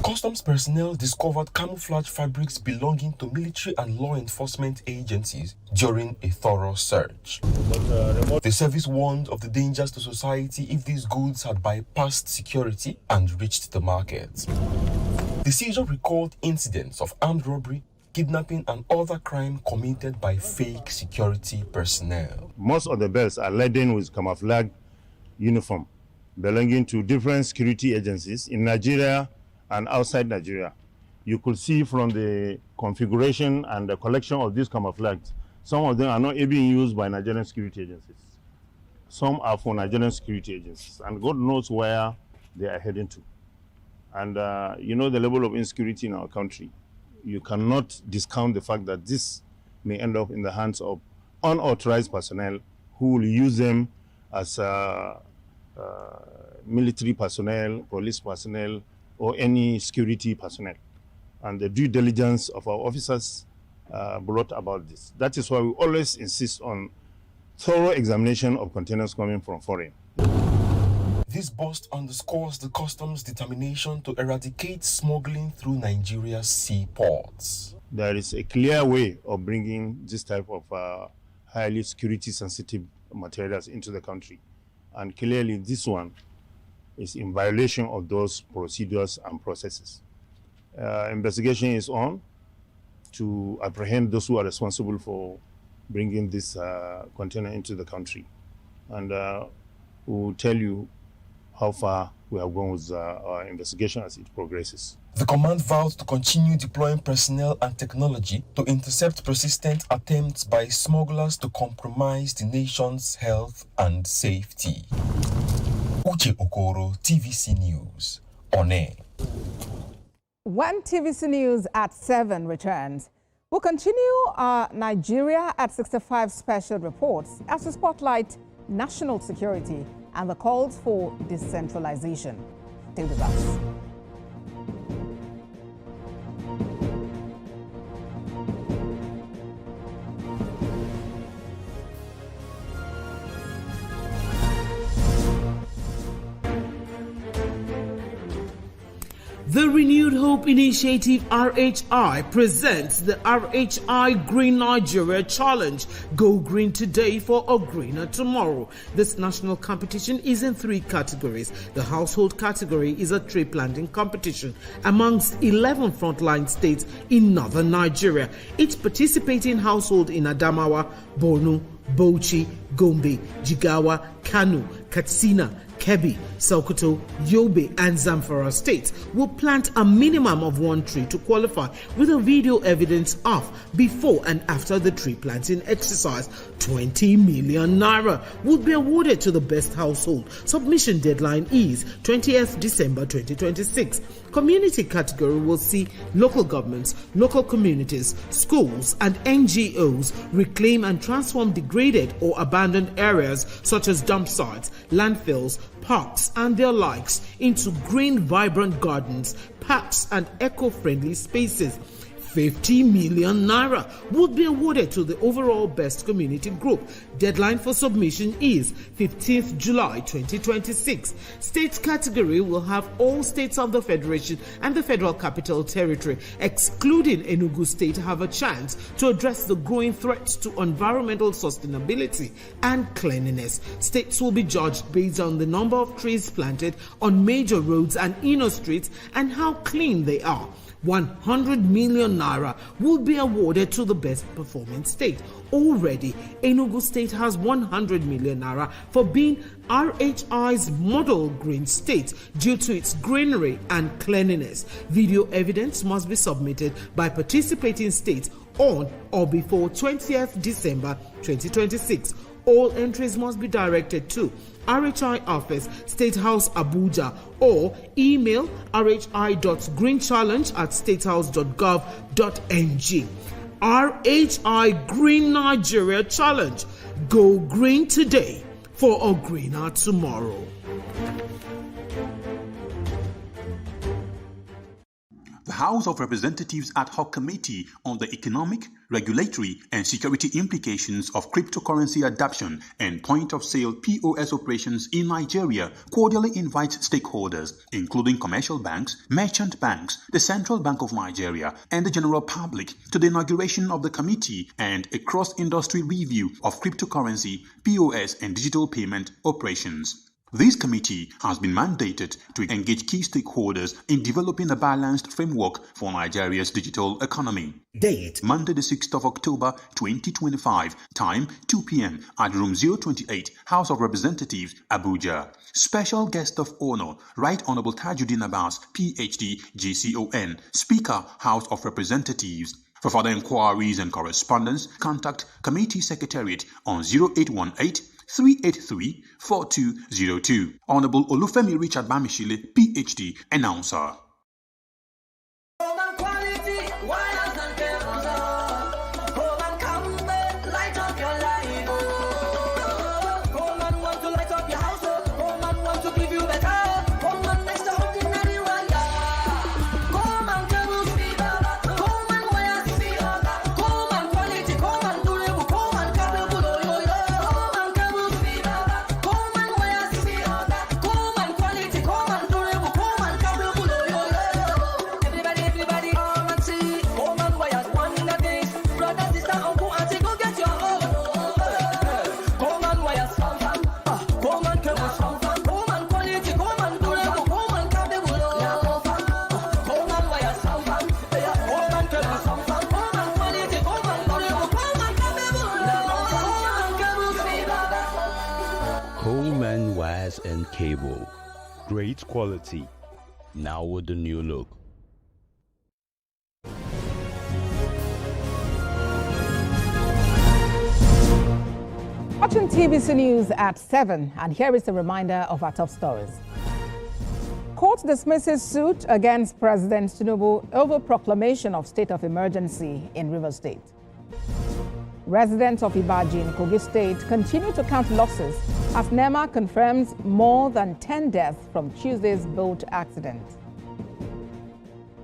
Customs personnel discovered camouflage fabrics belonging to military and law enforcement agencies during a thorough search. The service warned of the dangers to society if these goods had bypassed security and reached the market. The seizure recalled incidents of armed robbery, kidnapping and other crime committed by fake security personnel. Most of the belts are laden with camouflage uniform belonging to different security agencies in Nigeria and outside Nigeria. You could see from the configuration and the collection of these camouflage, some of them are not even used by Nigerian security agencies. Some are for Nigerian security agencies, and God knows where they are heading to. And you know the level of insecurity in our country. You cannot discount the fact that this may end up in the hands of unauthorized personnel who will use them as military personnel, police personnel, or any security personnel. And the due diligence of our officers brought about this. That is why we always insist on thorough examination of containers coming from foreign. This bust underscores the customs' determination to eradicate smuggling through Nigeria's seaports. There is a clear way of bringing this type of highly security-sensitive materials into the country. And clearly this one is in violation of those procedures and processes. Investigation is on to apprehend those who are responsible for bringing this container into the country. And we'll tell you how far we have gone with our investigation as it progresses. The command vowed to continue deploying personnel and technology to intercept persistent attempts by smugglers to compromise the nation's health and safety. Uche Okoro, TVC News On air. When TVC News at 7 returns, we'll continue our Nigeria at 65 special reports as we spotlight national security and the calls for decentralization. Stay with us. The Renewed Hope Initiative RHI presents the RHI Green Nigeria Challenge. Go green today for a greener tomorrow. This national competition is in 3 categories. The household category is a tree planting competition amongst 11 frontline states in northern Nigeria. Each participating household in Adamawa, Borno, Bauchi, Gombe, Jigawa, Kano, Katsina, Kebbi, Sokoto, Yobe and Zamfara states will plant a minimum of 1 tree to qualify, with a video evidence of before and after the tree planting exercise. 20 million naira would be awarded to the best household. Submission deadline is 20th December 2026. Community category will see local governments, local communities, schools and NGOs reclaim and transform degraded or abandoned areas such as dump sites, landfills, parks and their likes into green, vibrant gardens, parks and eco-friendly spaces. 50 million naira would be awarded to the overall best community group. Deadline for submission is 15th July 2026. States category will have all states of the Federation and the Federal Capital Territory, excluding Enugu State, have a chance to address the growing threats to environmental sustainability and cleanliness. States will be judged based on the number of trees planted on major roads and inner streets and how clean they are. 100 million naira will be awarded to the best performing state. Already, Enugu State has 100 million naira for being RHI's model green state due to its greenery and cleanliness. Video evidence must be submitted by participating states on or before 20th December 2026. All entries must be directed to RHI Office, State House, Abuja, or email rhi.greenchallenge@statehouse.gov.ng. RHI Green Nigeria Challenge. Go green today for a greener tomorrow. The House of Representatives Ad Hoc Committee on the Economic, Regulatory and Security Implications of Cryptocurrency Adoption and Point-of-Sale POS Operations in Nigeria cordially invites stakeholders, including commercial banks, merchant banks, the Central Bank of Nigeria, and the general public to the inauguration of the committee and a cross-industry review of cryptocurrency, POS and digital payment operations. This committee has been mandated to engage key stakeholders in developing a balanced framework for Nigeria's digital economy. Date: Monday the 6th of October 2025. Time: 2 p.m. at Room 028, House of Representatives, Abuja. Special guest of honor, Right Honorable Tajuddin Abbas, PhD, GCON, Speaker, House of Representatives. For further inquiries and correspondence, contact Committee Secretariat on 0818 383-4202. Honorable Olufemi Richard Bamishile, PhD, Announcer. Coleman wires and cable, great quality, now with the new look. Watching TVC News at 7, and here is a reminder of our top stories. Court dismisses suit against President Tinubu over proclamation of state of emergency in Rivers State. Residents of Ibaji in Kogi State continue to count losses as NEMA confirms more than 10 deaths from Tuesday's boat accident.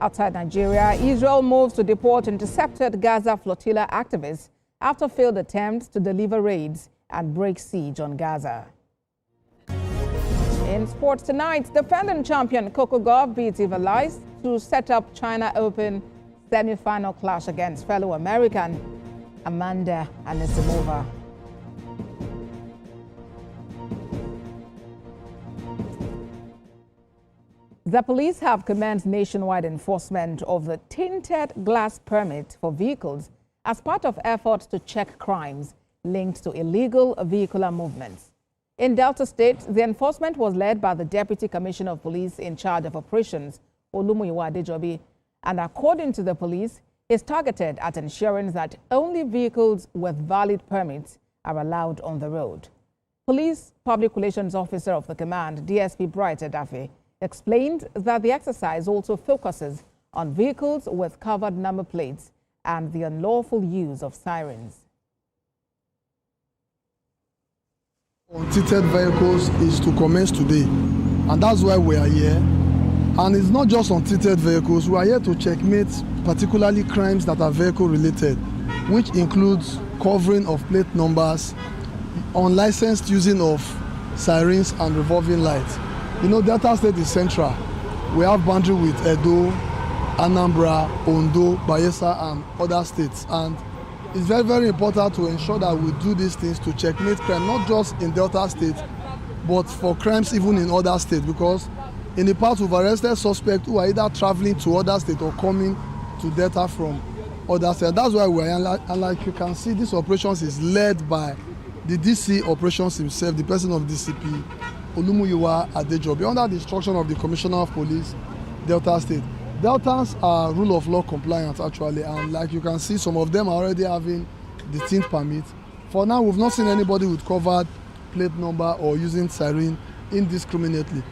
Outside Nigeria, Israel moves to deport intercepted Gaza flotilla activists after failed attempts to deliver raids and break siege on Gaza. In sports tonight, defending champion Coco Gauff beats Ivalice to set up China Open semi-final clash against fellow American Amanda Anisimova. The police have commenced nationwide enforcement of the tinted glass permit for vehicles as part of efforts to check crimes linked to illegal vehicular movements. In Delta State, the enforcement was led by the Deputy Commissioner of Police in charge of operations, Olumuyiwa Adejobi, and according to the police, is targeted at ensuring that only vehicles with valid permits are allowed on the road. Police Public Relations Officer of the command, DSP Bright Edafe, explained that the exercise also focuses on vehicles with covered number plates and the unlawful use of sirens. Untinted vehicles is to commence today, and that's why we are here. And it's not just untinted vehicles, we are here to checkmate particularly crimes that are vehicle related, which includes covering of plate numbers, unlicensed using of sirens and revolving lights. You know, Delta State is central. We have boundary with Edo, Anambra, Ondo, Bayelsa and other states. And it's very, very important to ensure that we do these things to checkmate crime, not just in Delta State, but for crimes even in other states, because In the past, we've arrested suspects who are either traveling to other states or coming to Delta from other states. That's why we are, and like you can see, this operations is led by the DC operations himself, the person of DCP, Olumuyiwa Adejobi, under the instruction of the Commissioner of Police, Delta State. Deltans are rule of law compliant actually, and like you can see, some of them are already having the tint permit. For now, we've not seen anybody with covered plate number or using siren indiscriminately.